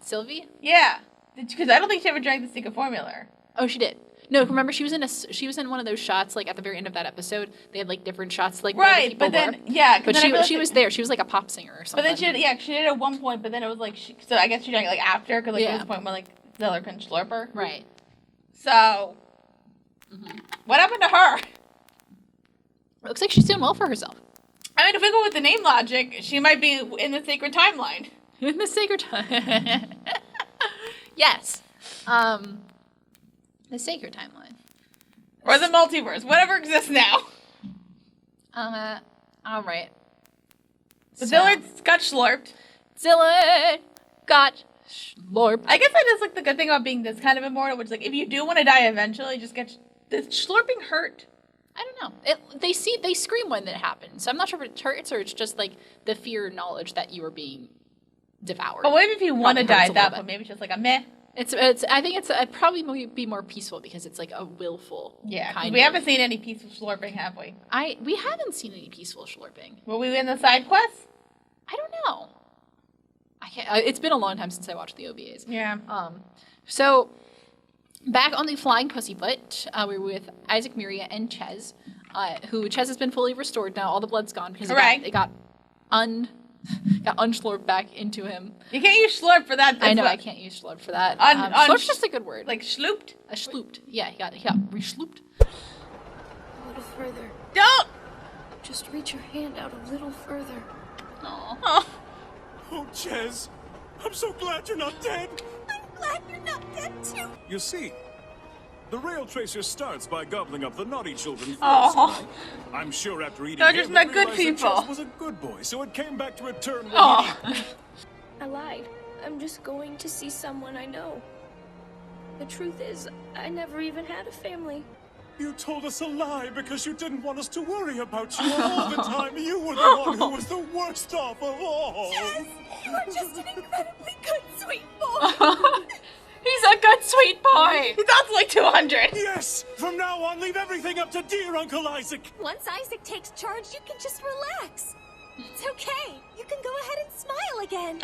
Sylvie? Yeah. Because I don't think she ever drank the secret formula. Oh, she did. No, remember she was in one of those shots at the very end of that episode. They had different shots right, but then but she was there. She was like a pop singer or something. But then she did at one point. But then it was so I guess she drank after because there was a point where Zeller couldn't slurp her. Right. So what happened to her? Looks like she's doing well for herself. I mean, if we go with the name logic, she might be in the sacred timeline. In the sacred time. Yes. The sacred timeline. Or the multiverse. Whatever exists now. All right. So Zillard got slurped. Zillard got slurped. I guess that is the good thing about being this kind of immortal, which if you do want to die eventually, just get... Does slurping hurt? I don't know. They scream when it happens. So I'm not sure if it hurts or it's just the fear knowledge that you are being devoured. But maybe if you want to die at that point, maybe it's just a meh. I think it's probably be more peaceful because it's a willful. Yeah, we haven't seen any peaceful slurping, have we? We haven't seen any peaceful slurping. Were we in the side quest? I don't know. I can't. It's been a long time since I watched the OVAs. Yeah. So back on the Flying Pussyfoot, we were with Isaac, Miria, and Ches. Ches has been fully restored now. All the blood's gone because it got unslurped back into him. You can't use slurp for that. I know, I can't use slurp for that. Slurp's just a good word. Like schlooped? A schlooped. Yeah, he got re-schlooped. A little further. Don't! Just reach your hand out a little further. Aww. Oh, Ches, I'm so glad you're not dead. I'm glad you're not dead too. You see, the rail tracer starts by gobbling up the naughty children first. Oh. I'm sure after eating They're him, just not it good realized that people. Ches was a good boy, so it came back to return when I lied. I'm just going to see someone I know. The truth is, I never even had a family. You told us a lie because you didn't want us to worry about you all the time. You were the one who was the worst off of all. Yes, you are just an incredibly good, sweet boy. He's a good, sweet boy. He sounds like 200. Yes! From now on, leave everything up to dear Uncle Isaac. Once Isaac takes charge, you can just relax. It's okay. You can go ahead and smile again.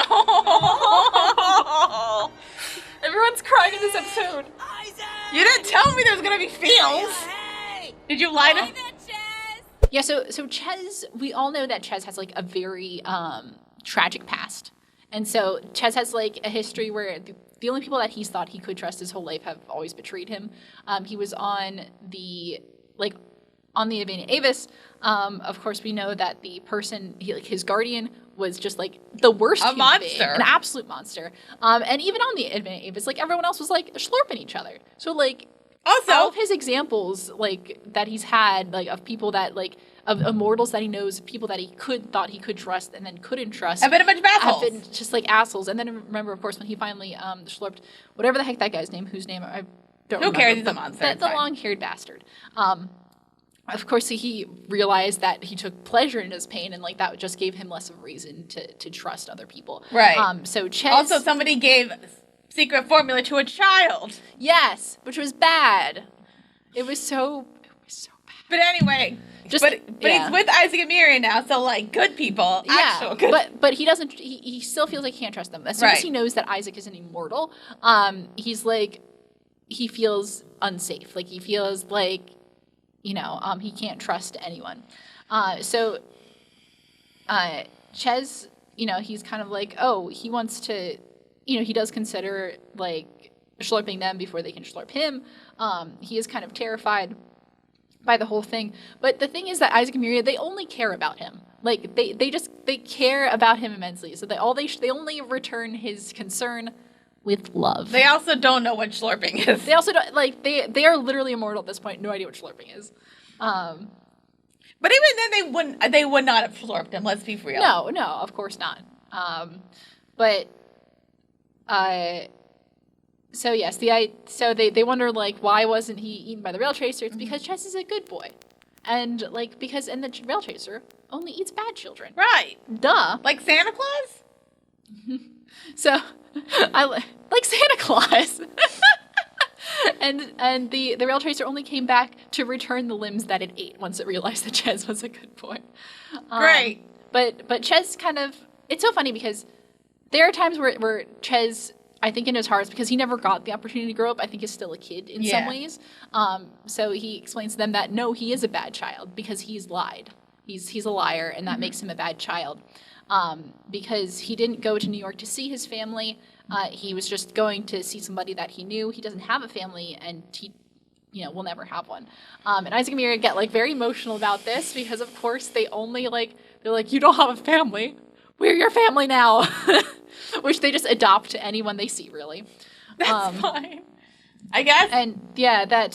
Everyone's crying in this episode. Isaac! You didn't tell me there was gonna be feels. Hey! Did you lie to? Yeah, so Ches, we all know that Ches has like a very tragic past. And so Ches has like a history where the only people that he's thought he could trust his whole life have always betrayed him. He was on the Evania Avis. Of course, we know that the person, his guardian, was just like the worst human monster. being, an absolute monster. And even on the Evania Avis, like everyone else was like slurping each other. So like Also, all of his examples like that he's had like of people that like of immortals that he knows, people that he thought he could trust and then couldn't trust, have been a bunch of assholes. have been just like assholes. And then remember, of course, when he finally slurped whatever the heck that guy's name, whose name I don't remember. Who cares? He's a monster. The long-haired bastard. Of course, he realized that he took pleasure in his pain, and like that just gave him less of a reason to trust other people. Right. So Ches Also, somebody gave secret formula to a child. yes, which was bad. It was so bad. But anyway, Just but yeah. he's with Isaac and Miri now, so like good people. Actual good. but he doesn't. He still feels like he can't trust them. As soon as he knows that Isaac is an immortal, he's like he feels unsafe. Like he feels like he can't trust anyone. So Ches, he's kind of like, oh, he wants to, he does consider like slurping them before they can slurp him. He is kind of terrified by the whole thing. But the thing is that Isaac and Miria, they only care about him. Like they care about him immensely. So they only return his concern with love. They also don't know what slurping is. They also don't they are literally immortal at this point. No idea what slurping is. But even then, they would not have slurped him. Let's be real. No, of course not. So yes, so they wonder like why wasn't he eaten by the rail tracer? It's because Ches is a good boy, and the rail tracer only eats bad children. Right. Duh. Like Santa Claus. So I like Santa Claus. And the rail tracer only came back to return the limbs that it ate once it realized that Ches was a good boy. Great. But Ches kind of, it's so funny because there are times where Ches, I think in his heart, because he never got the opportunity to grow up, I think is still a kid in some ways. So he explains to them that no, he is a bad child because he's lied. He's a liar, and that makes him a bad child. Because he didn't go to New York to see his family. He was just going to see somebody that he knew. He doesn't have a family, and he, will never have one. And Isaac and Miri get like very emotional about this because, of course, they're like, you don't have a family. We're your family now, which they just adopt to anyone they see, really. That's fine, I guess. And yeah,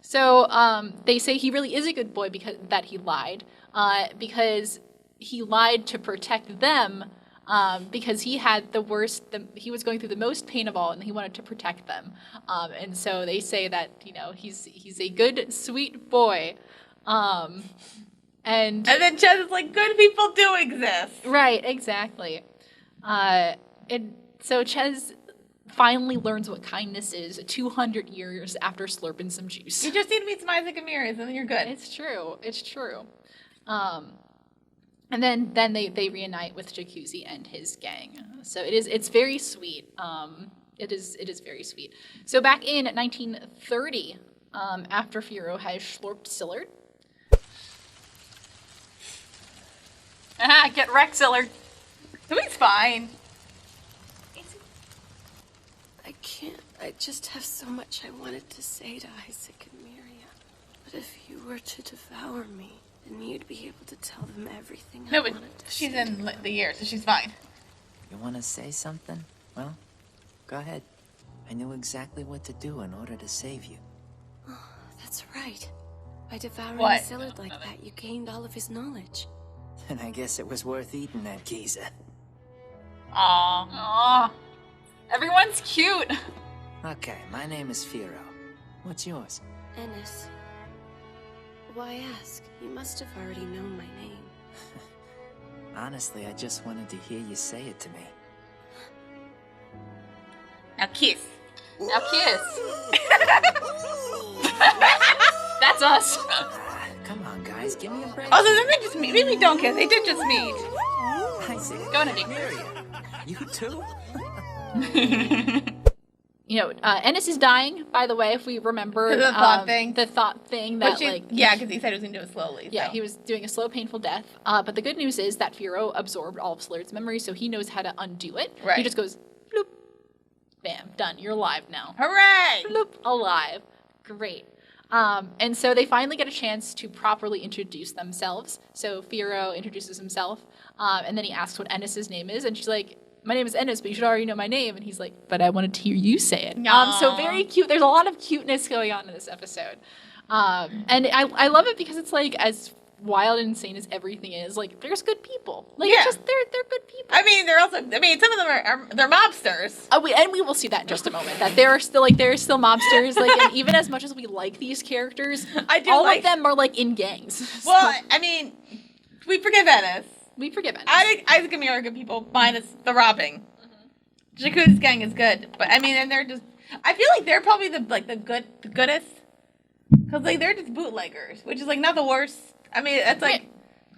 so they say he really is a good boy because that he lied, because he lied to protect them, because he had he was going through the most pain of all, and he wanted to protect them. And so they say that, he's a good, sweet boy. And then Ches is like, good people do exist. Right, exactly. And so Ches finally learns what kindness is 200 years after slurping some juice. You just need to meet some Isaac and Miri, and then you're good. It's true. And then they reunite with Jacuzzi and his gang. So it's very sweet. It is very sweet. So back in 1930, after Furo has slurped Sillard. Get wrecked, Sillard. He's fine. I can't. I just have so much I wanted to say to Isaac and Miria. But if you were to devour me, then you'd be able to tell them everything I wanted to she's say. in the year, so she's fine. You want to say something? Well, go ahead. I knew exactly what to do in order to save you. Oh, that's right. By devouring What? Sillard like that, you gained all of his knowledge. And I guess it was worth eating that geezer. Aww. Everyone's cute. Okay, my name is Firo. What's yours? Ennis. Why ask? You must have already known my name. Honestly, I just wanted to hear you say it to me. Now kiss. Now kiss. That's us. Come on, guys, give me a break. Oh, so then they just meet. Maybe don't kiss. They did just meet. Isaac, Go ahead, Nick. You too? Ennis is dying, by the way, if we remember. The thought thing. The thought thing that, because he said he was going to do it slowly. Yeah, so. he was doing a slow, painful death. But the good news is that Firo absorbed all of Slurred's memories, so he knows how to undo it. Right. He just goes, bloop, bam, done. You're alive now. Hooray! Bloop, alive. Great. And so they finally get a chance to properly introduce themselves. So Firo introduces himself, and then he asks what Ennis's name is, and she's like, my name is Ennis, but you should already know my name. And he's like, but I wanted to hear you say it. So very cute. There's a lot of cuteness going on in this episode. And I love it because it's like, as wild and insane as everything is, like, there's good people. Like, it's just, they're good people. I mean, some of them they're mobsters. And we will see that in just a moment, that there are still mobsters. Like, and even as much as we like these characters, all of them are, like, in gangs. Well, I mean, we forgive Ennis. We forgive Ennis. Isaac and Mira are good people, minus the robbing. Jakuta's gang is good, but I mean, and they're just. I feel like they're probably the goodest, because like they're just bootleggers, which is like not the worst. I mean, that's like,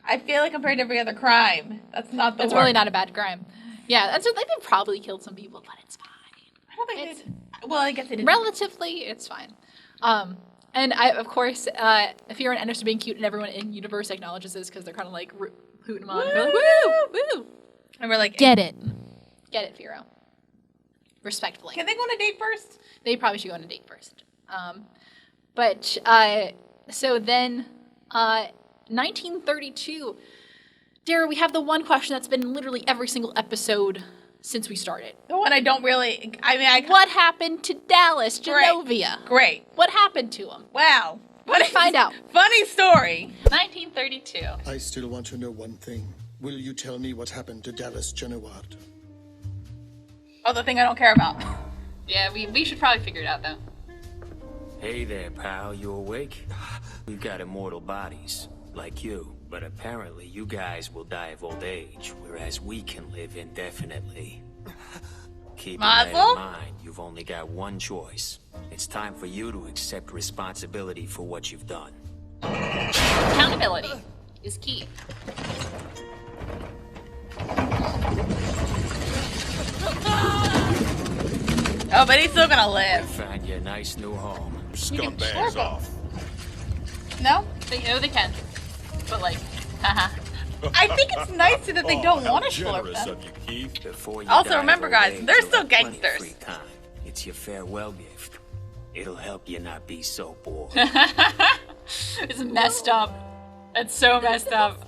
I feel like compared to every other crime, that's not the worst. It's really not a bad crime. Yeah, that's like they probably killed some people, but it's fine. I don't think they did. Well, I guess they did. Relatively, it's fine. And of course, Firo and Ennis are being cute, and everyone in universe acknowledges this because they're kind of like hooting them on. They're like, woo, woo. And we're like, get it, Firo. Respectfully. Can they go on a date first? They probably should go on a date first. So then, 1932, Dara, we have the one question that's been in literally every single episode since we started. The one I don't really, what happened to Dallas Genovia? Great. What happened to him? Wow. Let's find out. Funny story. 1932. I still want to know one thing. Will you tell me what happened to Dallas Genoward? Oh, the thing I don't care about. Yeah, we should probably figure it out, though. Hey there, pal. You awake? We've got immortal bodies, like you. But apparently you guys will die of old age, whereas we can live indefinitely. Keep that in mind. You've only got one choice. It's time for you to accept responsibility for what you've done. Accountability is key. Oh, but he's still gonna live. Find you a nice new home. Scumbags off. No? They can. But like, haha. I think it's nice that they don't want to slurp them. Also, remember, guys, they're still gangsters. It's your farewell gift. It'll help you not be so bored. It's messed up. It's so messed up.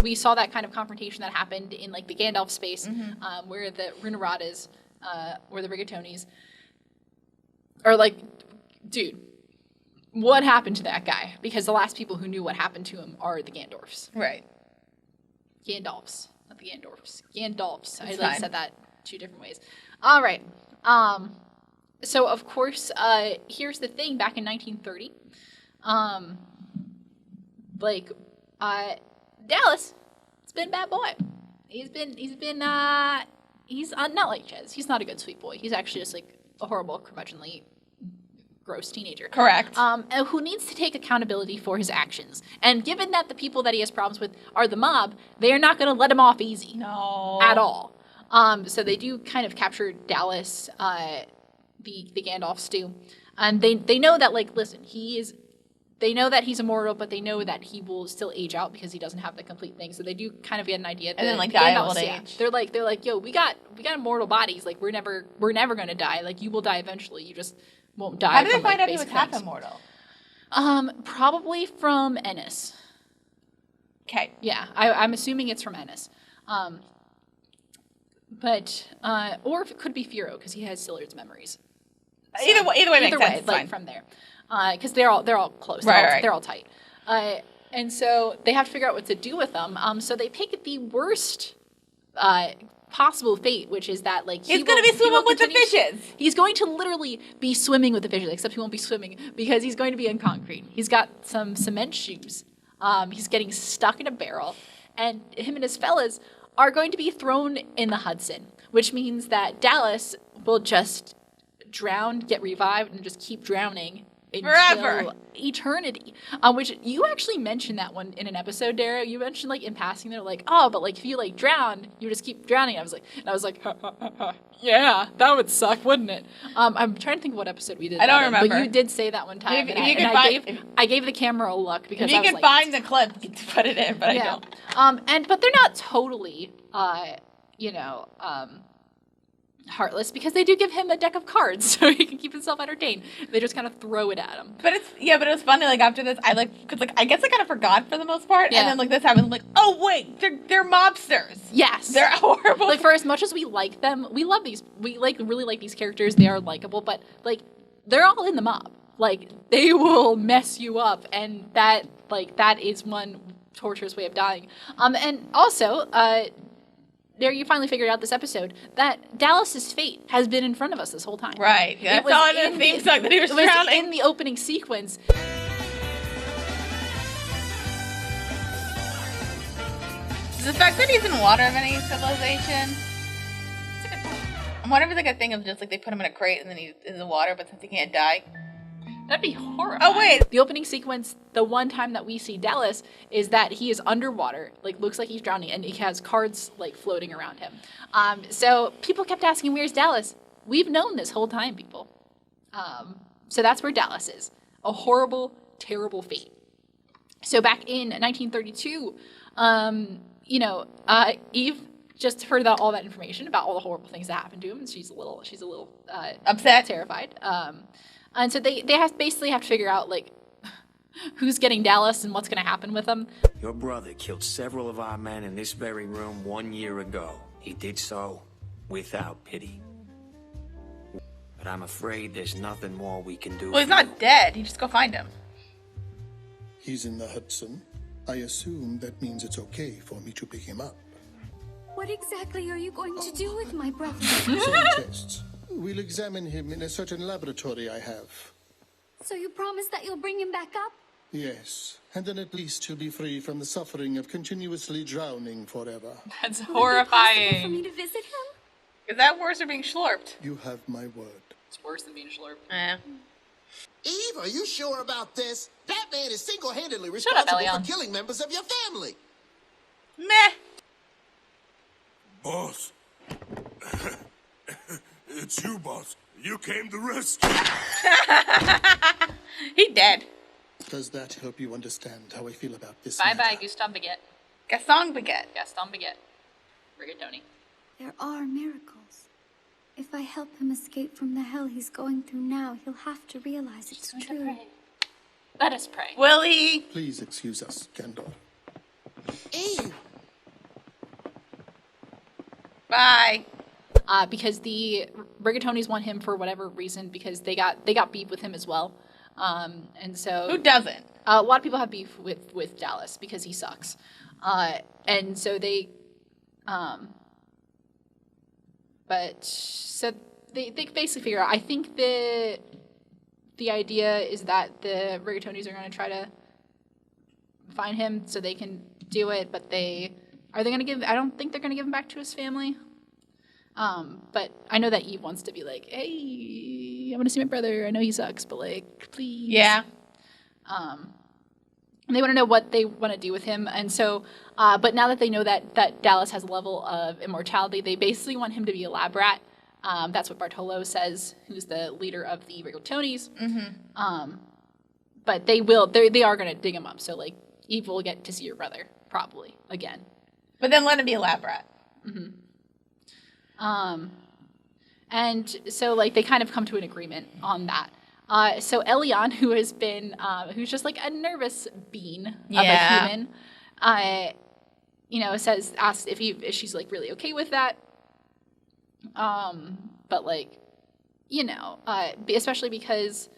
We saw that kind of confrontation that happened in like the Gandalf space, where the Runeradas, or the Rigatonis, are like, dude, what happened to that guy? Because the last people who knew what happened to him are the Gandorfs. Right. Gandalfs, not the Gandorfs. Gandalfs. I like said that two different ways. All right. So of course, here's the thing. Back in 1930, Dallas, it's been a bad boy. He's not like Chez. He's not a good sweet boy. He's actually just like a horrible, curmudgeonly, gross teenager. Correct. Who needs to take accountability for his actions. And given that the people that he has problems with are the mob, they are not going to let him off easy. No. At all. So they do kind of capture Dallas, the Gandalfs do. And they know that, like, listen, they know that he's immortal, but they know that he will still age out because he doesn't have the complete thing. So they do kind of get an idea. And then like die of old age. They're like, yo, we got immortal bodies. Like we're never gonna die. Like you will die eventually. You just won't die. How did they find out he was half immortal? Probably from Ennis. Okay. Yeah, I'm assuming it's from Ennis. But or if it could be Firo because he has Sillard's memories. So, either way makes sense. Like from there. Because they're all close. Right. They're all tight. And so they have to figure out what to do with them. So they pick the worst possible fate, which is that like he's going to be swimming with the fishes. He's going to literally be swimming with the fishes, except he won't be swimming because he's going to be in concrete. He's got some cement shoes. He's getting stuck in a barrel, and him and his fellas are going to be thrown in the Hudson, which means that Dallas will just drown, get revived, and just keep drowning Forever. eternity. Which you actually mentioned that one in an episode, Dara. You mentioned like in passing, they're like, oh, but like if you like drowned, you would just keep drowning. I was like, ha, ha, ha, ha. Yeah, that would suck, wouldn't it? I'm trying to think of what episode we did. I don't remember. But you did say that one time. I gave the camera a look because if you can find the clip, you can put it in, but I don't. But they're not totally, heartless because they do give him a deck of cards so he can keep himself entertained. They just kind of throw it at him. But it was funny. Like after this, I guess I kind of forgot for the most part. Yeah. And then like this happened. I'm like, oh wait, they're mobsters. Yes, they're horrible. Like for as much as we like them, we love these. We really like these characters. They are likable, but like they're all in the mob. Like they will mess you up, and that is one torturous way of dying. And also, there you finally figured out this episode that Dallas's fate has been in front of us this whole time. Right. Yeah, it was in the theme song that he was drowning. In the opening sequence. Does the fact that he's in water of any civilization? I wonder if it's like a thing of just like they put him in a crate and then he's in the water, but since he can't die. That'd be horrible. Oh, wait. The opening sequence, the one time that we see Dallas, is that he is underwater, like looks like he's drowning, and he has cards like floating around him. So people kept asking, where's Dallas? We've known this whole time, people. So that's where Dallas is. A horrible, terrible fate. So back in 1932, Eve just heard about all that information, about all the horrible things that happened to him, and she's a little upset, terrified. And so they basically have to figure out, like, who's getting Dallas and what's going to happen with him. Your brother killed several of our men in this very room 1 year ago. He did so without pity. But I'm afraid there's nothing more we can do. Well, he's not dead. You just go find him. He's in the Hudson. I assume that means it's okay for me to pick him up. What exactly are you going to do with my brother? Some tests. We'll examine him in a certain laboratory I have. So you promise that you'll bring him back up? Yes, and then at least he'll be free from the suffering of continuously drowning forever. That's horrifying. For me to visit him? Is that worse than being schlorped? You have my word. It's worse than being schlorped. Eve, are you sure about this? That man is single-handedly responsible for killing members of your family. Meh. Boss. It's you, boss. You came to rescue. He dead. Does that help you understand how I feel about this? Bye-bye, Gaston Baguette. Gaston Baguette. Gaston Baguette. Rigatoni. There are miracles. If I help him escape from the hell he's going through now, he'll have to realize it's true. Let us pray. Will he? Please excuse us, Kendall. Eve. Bye. Because the Rigatonis want him for whatever reason, because they got beef with him as well. And so who doesn't? A lot of people have beef with Dallas because he sucks. And so they basically figure out, I think the idea is that the Rigatonis are going to try to find him so they can do it, but I don't think they're going to give him back to his family. But I know that Eve wants to be like, hey, I want to see my brother. I know he sucks, but like, please. Yeah. And they want to know what they want to do with him. And so, but now that they know that Dallas has a level of immortality, they basically want him to be a lab rat. That's what Bartolo says, who's the leader of the Rigatonis. Mm-hmm. But they are going to dig him up. So like, Eve will get to see your brother probably again. But then let him be a lab rat. Mm-hmm. And so like they kind of come to an agreement on that. So Elion, who has been, who's just like a nervous bean of a human, asks if she's like really okay with that. But like, especially because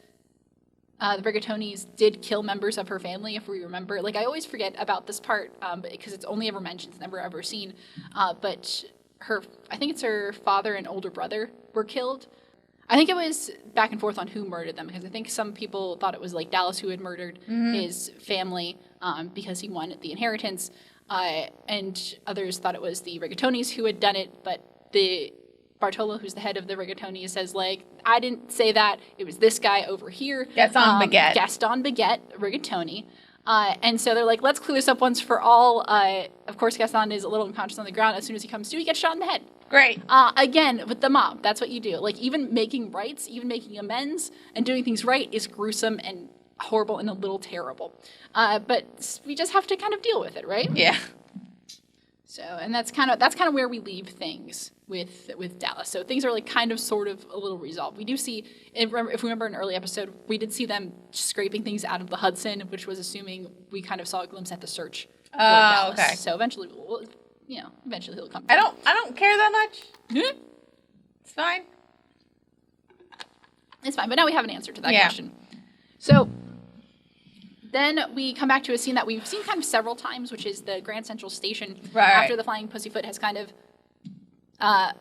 the Rigatonis did kill members of her family, if we remember. Like I always forget about this part because it's only ever mentioned, it's never ever seen. But I think it's her father and older brother were killed. I think it was back and forth on who murdered them, because I think some people thought it was like Dallas who had murdered his family because he wanted the inheritance, and others thought it was the Rigatonis who had done it, but Bartolo, who's the head of the Rigatoni, says, like, I didn't say that. It was this guy over here. Gaston Baguette. Gaston Baguette, Rigatoni. And so they're like, let's clear this up once for all. Of course, Gaston is a little unconscious on the ground. As soon as he comes to, he gets shot in the head. Great. Again, with the mob, that's what you do. Like, even making rights, even making amends, and doing things right is gruesome and horrible and a little terrible. But we just have to kind of deal with it, right? Yeah. So, and that's kind of where we leave things with Dallas. So things are like kind of sort of a little resolved. We do see, if we remember an early episode, we did see them scraping things out of the Hudson, which was assuming we kind of saw a glimpse at the search for Dallas. Okay. So eventually, eventually he'll come. I don't care that much. It's fine. It's fine, but now we have an answer to that question. So then we come back to a scene that we've seen kind of several times, which is the Grand Central Station. Right. After the Flying Pussyfoot has kind of,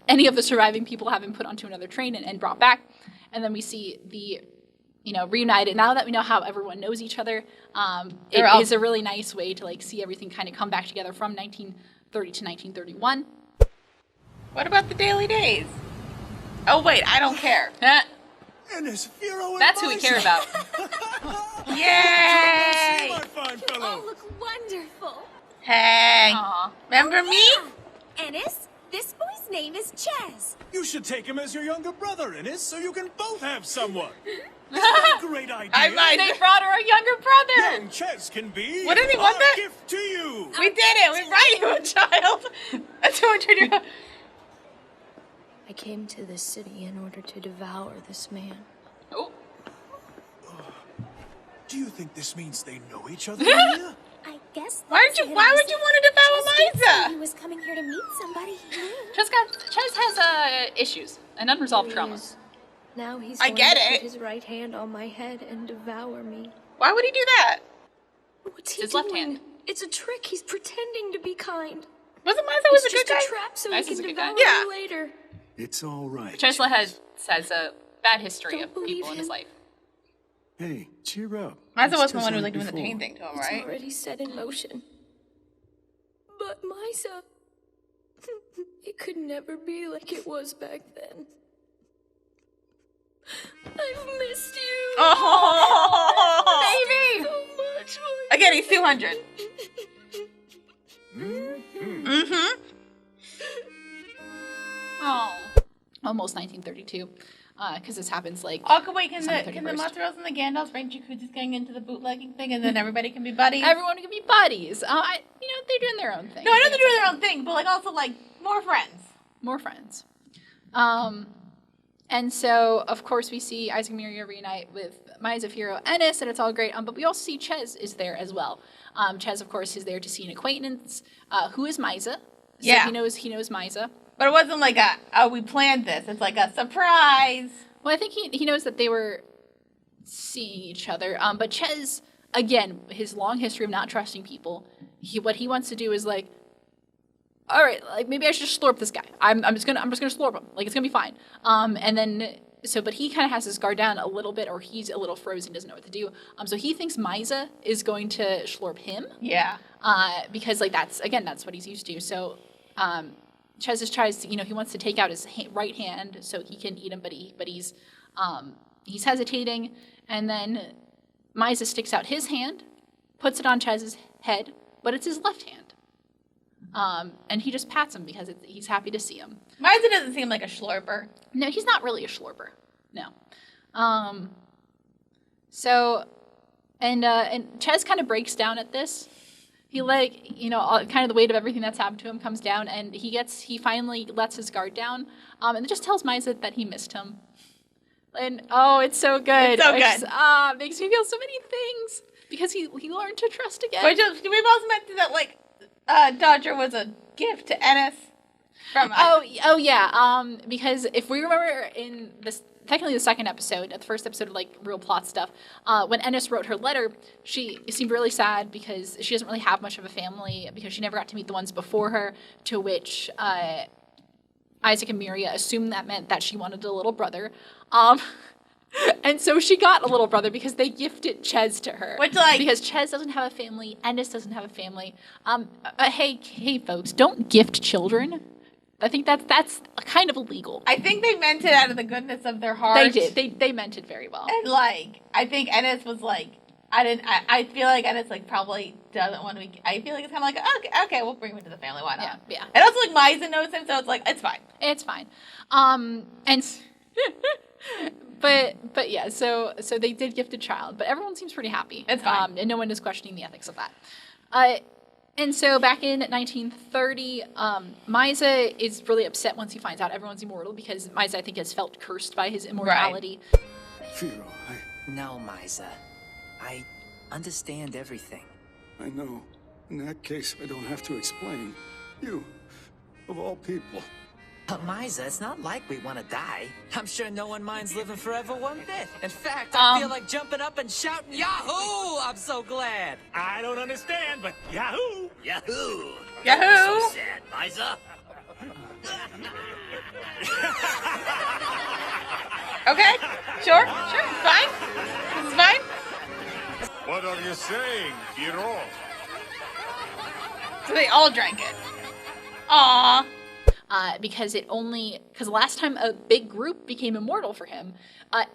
any of the surviving people have been put onto another train and brought back. And then we see the, reunited. Now that we know how everyone knows each other, it is a really nice way to like see everything kind of come back together from 1930 to 1931. What about the Daily Days? Oh, wait, I don't care. That's who we care about. Yay! My fine fellow. Oh, look wonderful. Hey. Remember me? Ennis, this boy's name is Ches. You should take him as your younger brother, Innes, so you can both have someone. That's a great idea. They brought her a younger brother. Young Ches can be What does he want that? gift to you. We did it. We brought you a child. A 200-year-old. I came to this city in order to devour this man. Oh. Do you think this means they know each other here? I guess. Why would you want to devour He was coming here to meet somebody. Ches has issues and unresolved traumas. Now he's I going get to it. put his right hand on my head and devour me. Why would he do that? What's he His doing? left hand. It's a trick. He's pretending to be kind. Wasn't Miles always a good It's guy? just a trap so he Miles can is a good devour guy. me later. It's all right. Ches has a bad history Don't of believe people in his him. life. Hey, cheer up. Miles It's wasn't the just one who was like like doing the before. painting to him, It's right? already set in motion. But Misa, it could never be like it was back then. I've missed you. Oh, baby! So much. Again, he's 200. Mm-hmm. Oh. Almost 1932. Because this happens like. Oh, wait, can the 31st. Mozzarillas and the Gandalfs bring Jacuzzi's getting into the bootlegging thing, and then everybody can be buddies? Everyone can be buddies. They're doing their own thing. No, I know they're doing their own thing, but like also like more friends. More friends. And so, of course, we see Isaac and Miria reunite with Maya Hero Ennis, and it's all great. But we also see Ches is there as well. Ches, of course, is there to see an acquaintance who is Misa. So Yeah. he knows Misa. But it wasn't like we planned this. It's like a surprise. Well, I think he knows that they were seeing each other. But Ches, again, his long history of not trusting people, what he wants to do is like, all right, like maybe I should just slurp this guy. I'm just gonna slurp him. Like it's gonna be fine. But he kind of has his guard down a little bit, or he's a little frozen, doesn't know what to do. So he thinks Misa is going to slurp him. Yeah. Because like that's what he's used to. So, Ches tries to, he wants to take out his right hand so he can eat him, but he's hesitating, and then Misa sticks out his hand, puts it on Chez's head, but it's his left hand. And he just pats him because he's happy to see him. Misa doesn't seem like a schlorper. No, he's not really a schlorper. No. And Ches kind of breaks down at this. He kind of the weight of everything that's happened to him comes down, and he finally lets his guard down, and just tells Misa that he missed him. And it's so good. It's so good. Makes me feel so many things because he learned to trust again. Which is, we've also mentioned that like Dodger was a gift to Ennis from us. Oh yeah. Because if we remember in this. Technically the second episode, the first episode of like real plot stuff, when Ennis wrote her letter, she seemed really sad because she doesn't really have much of a family because she never got to meet the ones before her, to which Isaac and Miria assumed that meant that she wanted a little brother. And so she got a little brother because they gifted Ches to her. Because Ches doesn't have a family, Ennis doesn't have a family. Hey folks, don't gift children. I think that's kind of illegal. I think they meant it out of the goodness of their heart. They did. They meant it very well. And like, I think Ennis was like, I feel like Ennis like probably doesn't want to be. I feel like it's kind of like, okay, we'll bring him into the family. Why not? Yeah. And also like Misa knows him, so it's like it's fine. It's fine. And but yeah, so they did gift a child, but everyone seems pretty happy. It's fine. And no one is questioning the ethics of that. And so back in 1930, Misa is really upset once he finds out everyone's immortal because Misa, I think, has felt cursed by his immortality. Firo, No, Misa. I understand everything. I know. In that case, I don't have to explain. You, of all people. But Misa, it's not like we want to die. I'm sure no one minds living forever one bit. In fact, I feel like jumping up and shouting, Yahoo! I'm so glad. I don't understand, but Yahoo! Yahoo! Yahoo! So sad, Misa. Okay, sure, it's fine. This is fine. What are you saying, Firo? So they all drank it. Aww. Because last time a big group became immortal for him,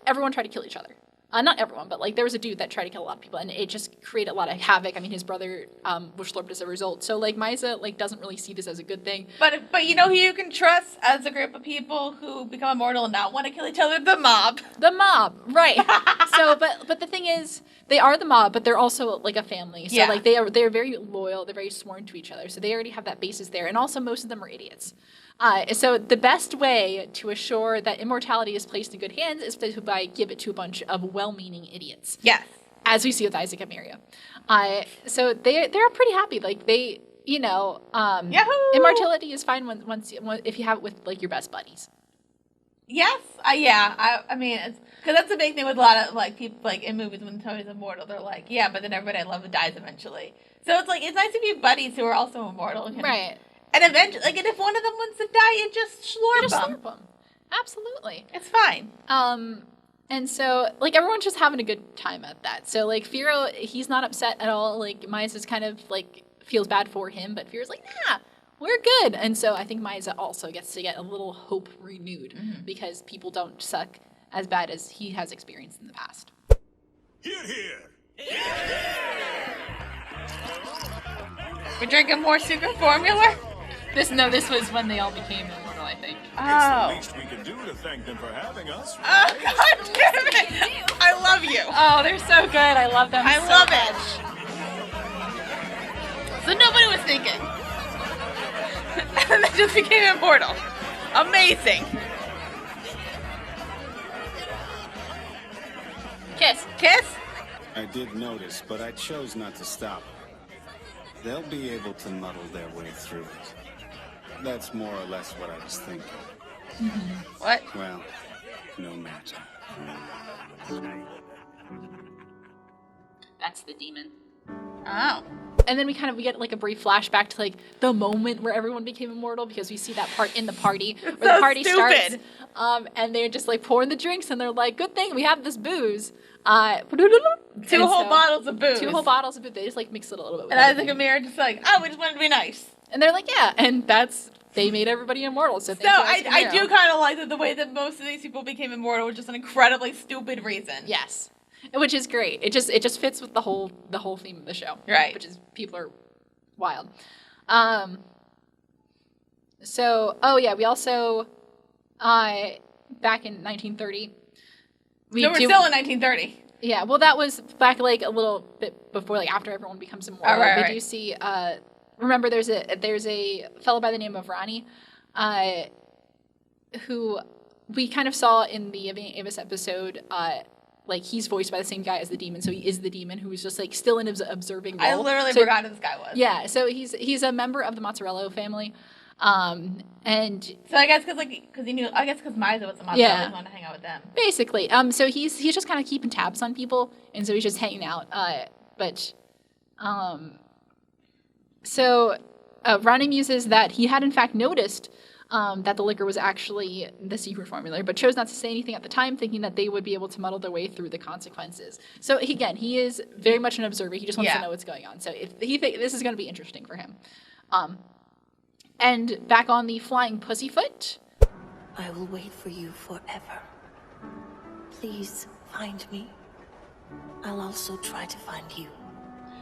everyone tried to kill each other. Not everyone, but like there was a dude that tried to kill a lot of people, and it just created a lot of havoc. I mean, his brother was slurped as a result. So like Misa like doesn't really see this as a good thing. But you know who you can trust as a group of people who become immortal and not want to kill each other? The mob. The mob, right? So, but the thing is, they are the mob, but they're also like a family. So like they're very loyal. They're very sworn to each other. So they already have that basis there, and also most of them are idiots. So the best way to assure that immortality is placed in good hands is to give it to a bunch of well-meaning idiots. Yes. As we see with Isaac and Miria. So they're pretty happy. Like they, Yahoo! Immortality is fine if you have it with like your best buddies. Yes. I mean, because that's a big thing with a lot of like people like in movies when somebody's immortal, they're like, yeah, but then everybody I love dies eventually. So it's like it's nice to be buddies who are also immortal. Right. And eventually, like, and if one of them wants to die, you just slurp them. Absolutely. It's fine. And so, like, everyone's just having a good time at that. So, like, Firo, he's not upset at all. Like, Misa kind of, like, feels bad for him, but Firo's like, nah, we're good. And so I think Misa also gets to get a little hope renewed because people don't suck as bad as he has experienced in the past. Hear, hear. We're drinking more secret formula? This was when they all became immortal, I think. Oh. It's the least we can do to thank them for having us. Oh, God damn it! I love you. Oh, they're so good. I love them. I so love much. it. So nobody was thinking. And they just became immortal. Amazing. Kiss. Kiss? I did notice, but I chose not to stop. They'll be able to muddle their way through it. That's more or less what I was thinking. What? Well, no matter. That's the demon. Oh. And then we get like a brief flashback to like the moment where everyone became immortal because we see that part in the party where the party starts. And they're just like pouring the drinks and they're like, good thing we have this booze. Two whole bottles of booze. Two whole bottles of booze. They just like mix it a little bit. And Isaac and Mira just like, oh, we just wanted to be nice. And they're like, yeah. And they made everybody immortal. So I do kind of like that the way that most of these people became immortal was just an incredibly stupid reason. Yes. Which is great. It just fits with the whole theme of the show. Right. Which is people are wild. We also back in 1930. We're still in 1930. Yeah, well that was back like a little bit before, like after everyone becomes immortal. Oh, right, we do see remember there's a fellow by the name of Ronnie, who we kind of saw in the Avis episode, like he's voiced by the same guy as the demon, so he is the demon who is just like still in his observing role. I literally forgot who this guy was. Yeah, so he's a member of the Mozzarella family, and so I guess because Misa was a Mozzarella, he wanted to hang out with them. Basically, so he's just kind of keeping tabs on people, and so he's just hanging out. Ronnie muses that he had in fact noticed that the liquor was actually the secret formula, but chose not to say anything at the time, thinking that they would be able to muddle their way through the consequences. So again, he is very much an observer. He just wants to know what's going on. So if he thinks this is going to be interesting for him. And back on the flying pussyfoot. I will wait for you forever. Please find me. I'll also try to find you.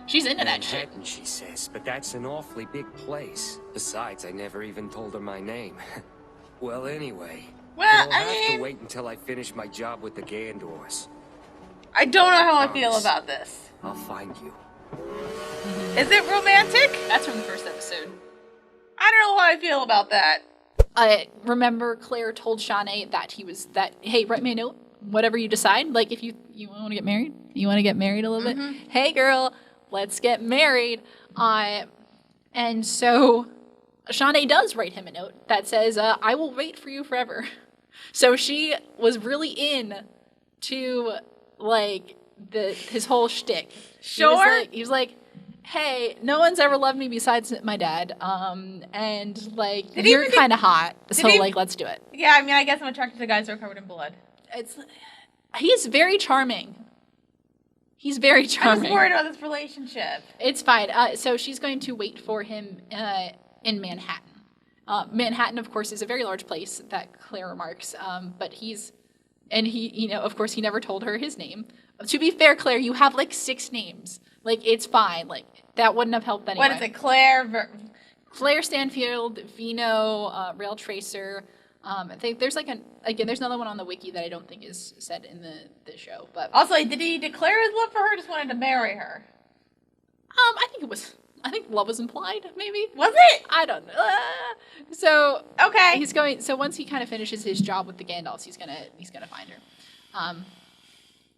She's into that shit. Manhattan, she says, but that's an awfully big place. Besides, I never even told her my name. Well, anyway. Well, I'll have to wait until I finish my job with the Gandors. I don't know how I feel about this. I'll find you. Is it romantic? That's from the first episode. I don't know how I feel about that. I remember Claire told Shawnee that hey, write me a note. Whatever you decide. Like, if you want to get married? You want to get married a little bit? Hey, girl, let's get married. And so Shawnee does write him a note that says, I will wait for you forever. So she was really in to, like, his whole shtick. Sure. He was like, hey, no one's ever loved me besides my dad. And, like, you're kind of hot. So, like, let's do it. Yeah, I mean, I guess I'm attracted to guys who are covered in blood. He's very charming. He's very charming. I'm just worried about this relationship. It's fine. So she's going to wait for him in Manhattan. Manhattan, of course, is a very large place that Claire remarks. But he, of course, he never told her his name. To be fair, Claire, you have like 6 names. Like, it's fine. Like, that wouldn't have helped anyway. What is it? Claire Stanfield, Vino, Rail Tracer. I think there's there's another one on the wiki that I don't think is said in the show. But also, did he declare his love for her or just wanted to marry her? I think love was implied, maybe. Was it? I don't know. So okay, so once he kind of finishes his job with the Gandalfs, he's gonna find her.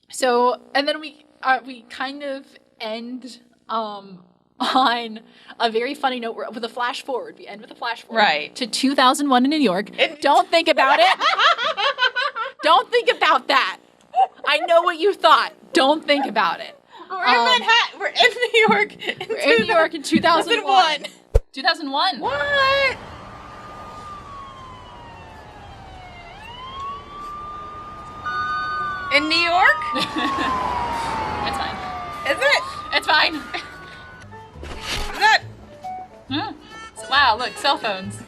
So and then we kind of end on a very funny note with a flash forward. We end with a flash forward right to 2001 in New York. Don't think about it. Don't think about that. I know what you thought. Don't think about it. We're in Manhattan. We're in New York. We're in New York in 2001. 2001. What? In New York? It's fine. Is it? It's fine. Is that? Wow, look, cell phones.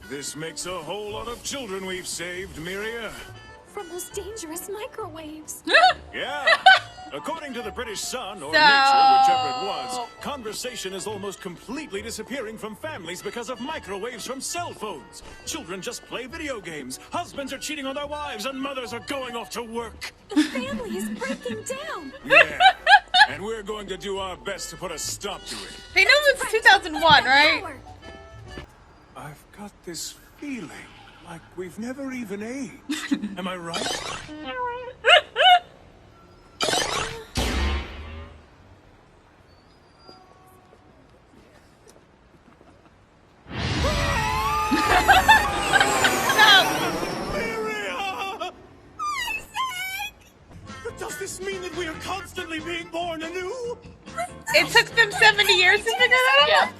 This makes a whole lot of children we've saved, Miria. From those dangerous microwaves. Yeah. According to the British Sun, or Nature, whichever it was, conversation is almost completely disappearing from families because of microwaves from cell phones. Children just play video games. Husbands are cheating on their wives, and mothers are going off to work. The family is breaking down. Yeah. And we're going to do our best to put a stop to it. They know it's 2001, right? I've got this feeling like we've never even aged. Am I right? Does this mean that we are constantly being born anew? It took them 70 years to figure that out?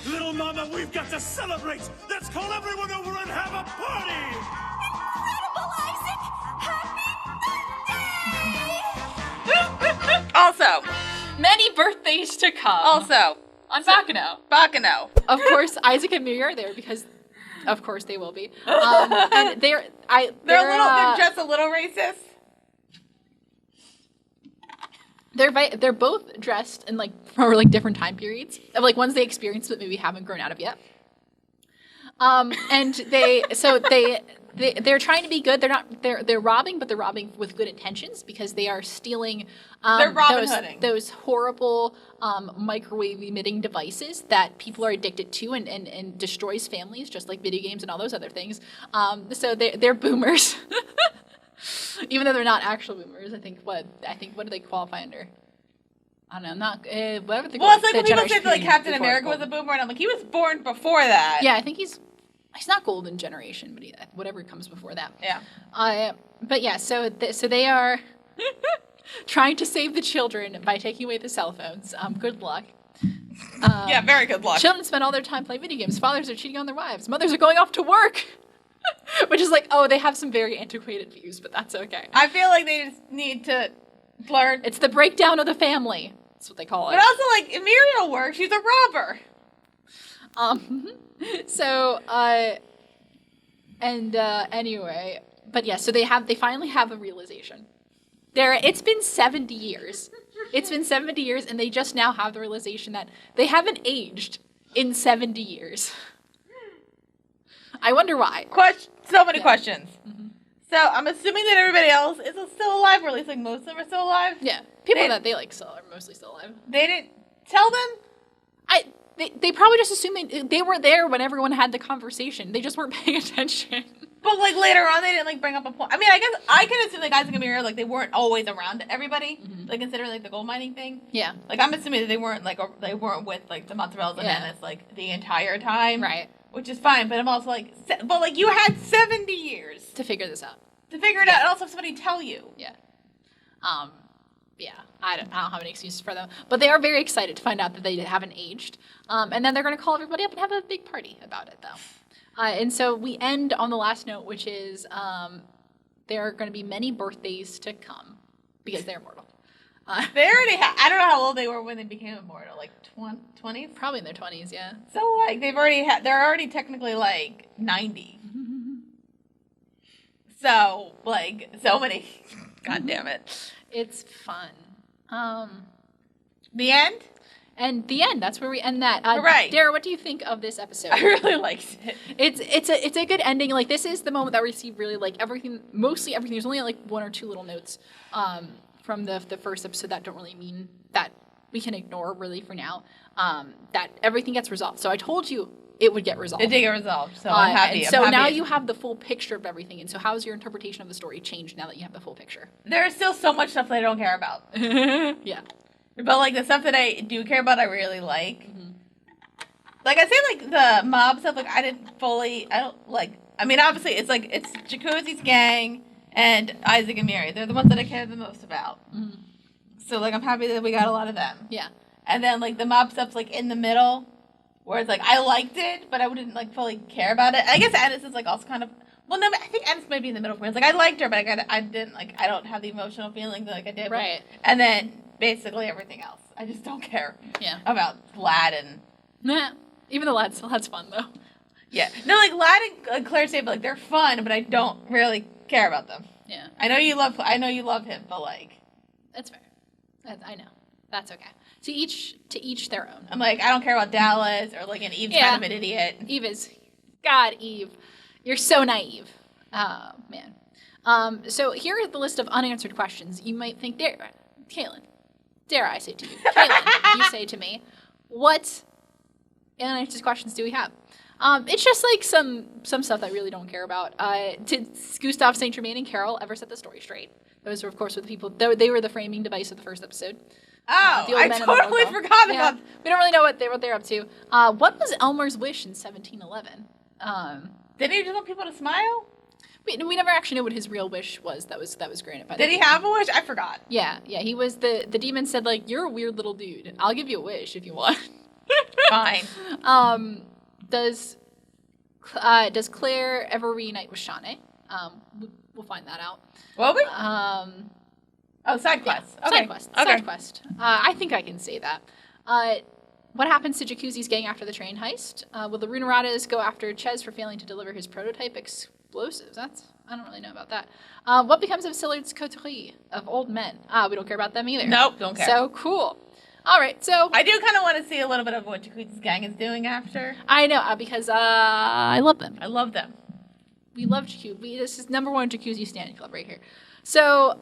Little Mama, we've got to celebrate! Let's call everyone over and have a party! Also, many birthdays to come. Also, on Baccano. Baccano. Of course, Isaac and Miri are there because, of course, they will be. And they're just a little racist. They're both dressed in for different time periods of ones they experienced but maybe haven't grown out of yet. And they're trying to be good. They're robbing, but they're robbing with good intentions because they are stealing they're Robin Hooding. those horrible microwave emitting devices that people are addicted to and destroys families, just like video games and all those other things. So they're boomers. Even though they're not actual boomers, I think what do they qualify under? I don't know, not whatever they. Well, it's like when people say Captain America was a boomer, and I'm like, he was born before that. Yeah, I think he's not golden generation, but whatever comes before that. Yeah. But yeah, so they are trying to save the children by taking away the cell phones. Good luck. Yeah, very good luck. Children spend all their time playing video games. Fathers are cheating on their wives. Mothers are going off to work. Which is they have some very antiquated views, but that's okay. I feel like they just need to learn. It's the breakdown of the family. That's what they call it. But also, Emiria works. She's a robber. Anyway, but yeah, so they finally have a realization. It's been 70 years. It's been 70 years, and they just now have the realization that they haven't aged in 70 years. I wonder why. So many questions. Mm-hmm. So I'm assuming that everybody else is still alive, or at least like most of them are still alive. Yeah, people that they like still are mostly still alive. They didn't tell them. They probably just assumed they were there when everyone had the conversation. They just weren't paying attention. But like later on, they didn't like bring up a point. I mean, I guess I can assume like Isaac and Mira, like they weren't always around everybody. Mm-hmm. Like considering like the gold mining thing. Yeah. Like I'm assuming that they weren't with like the Mozzarellas and Ennis like the entire time. Right. Which is fine, but I'm also like, but like you had 70 years to figure this out. To figure it out, and also have somebody tell you. Yeah. Yeah, I don't have any excuses for them. But they are very excited to find out that they haven't aged. And then they're going to call everybody up and have a big party about it, though. And so we end on the last note, which is there are going to be many birthdays to come because they're immortal. They already I don't know how old they were when they became immortal. Like 20s? Probably in their 20s, yeah. So, like, they're already technically, like, 90. So, like, so many. God damn it. It's fun. The end? And the end. That's where we end that. Right. Dara, what do you think of this episode? I really liked it. It's a good ending. Like, this is the moment that we see really, like, everything, mostly everything. There's only, like, one or two little notes from the first episode that don't really mean that we can ignore, really, for now. That everything gets resolved. So I told you it would get resolved. It did get resolved, so I'm happy. So now you have the full picture of everything. And so how has your interpretation of the story changed now that you have the full picture? There's still so much stuff that I don't care about. Yeah. But, like, the stuff that I do care about, I really like. Mm-hmm. Like, I say, like, the mob stuff, like, I mean, obviously, it's Jacuzzi's gang and Isaac and Miri. They're the ones that I care the most about. Mm-hmm. So, like, I'm happy that we got a lot of them. Yeah. And then, like, the mob stuff's, like, in the middle, where it's, like, I liked it, but I wouldn't, like, fully care about it. I guess Ennis is, like, also kind of, well, no, I think Ennis might be in the middle for me. It's, like, I liked her, but I didn't, like, I don't have the emotional feelings like I did. Right. And then, basically, everything else. I just don't care. Yeah. About Lad and... Nah. Even the Lad's fun, though. Yeah. No, like, Lad and Claire say, but, like, they're fun, but I don't really care about them. Yeah. I know you love him, but, like... That's fair. I know. That's okay. To each their own. I'm like, I don't care about Dallas or like an Eve's kind of an idiot. Eve is, God, Eve, you're so naive. Oh man. So here is the list of unanswered questions. You might think, Cailin, dare I say to you, Cailin, you say to me, what unanswered questions do we have? It's just like some stuff that I really don't care about. Did Gustav St. Germain and Carol ever set the story straight? Those were, of course, the people. They were the framing device of the first episode. Oh, I totally forgot about that. We don't really know what they're up to. What was Elmer's wish in 1711? Did he just want people to smile? We never actually know what his real wish was. That was granted by. Did he have a wish? I forgot. Yeah. He was the demon said like, you're a weird little dude. I'll give you a wish if you want. Fine. Does Claire ever reunite with Shawnee? We'll find that out. Will we? Side quest. Yeah, okay. Side quest. I think I can say that. What happens to Jacuzzi's gang after the train heist? Will the Runeratas go after Ches for failing to deliver his prototype explosives? I don't really know about that. What becomes of Sillard's coterie of old men? We don't care about them either. Nope, don't care. So cool. All right, so I do kind of want to see a little bit of what Jacuzzi's gang is doing after. I know because I love them. I love them. We love Jacuzzi. This is #1 Jacuzzi standing club right here. So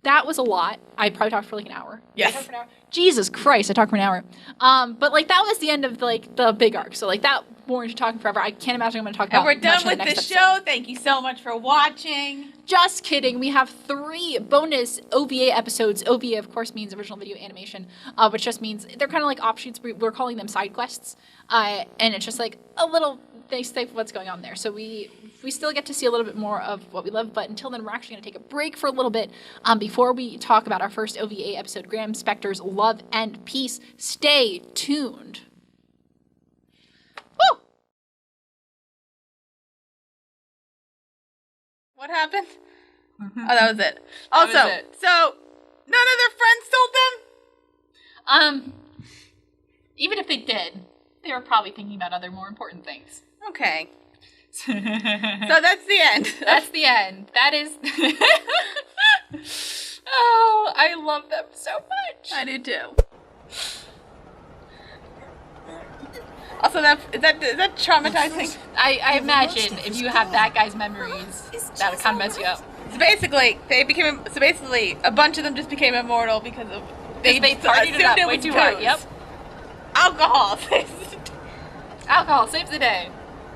that was a lot. I probably talked for like an hour. Yes. Jesus Christ, I talked for an hour. But like that was the end of like the big arc. So like that warranted talking forever. I can't imagine I'm going to talk about. And we're done with the show. Thank you so much for watching. Just kidding. We have 3 bonus OVA episodes. OVA, of course, means original video animation, which just means they're kind of like offshoots. We're calling them side quests, and it's just like a little taste of what's going on there. So we still get to see a little bit more of what we love, but until then, we're actually going to take a break for a little bit before we talk about our first OVA episode, Graham Spector's Love and Peace. Stay tuned. Woo! What happened? Mm-hmm. Oh, that was it. Also, so none of their friends told them? Even if they did, They were probably thinking about other more important things. Okay. So that's the end. That's the end. That is... Oh, I love them so much. I do too. Also, is that traumatizing? I imagine if you have that guy's memories, that would kind of mess you up. So basically, a bunch of them just became immortal because of they partied it up way too hard. Yep. Alcohol. Alcohol saves the day.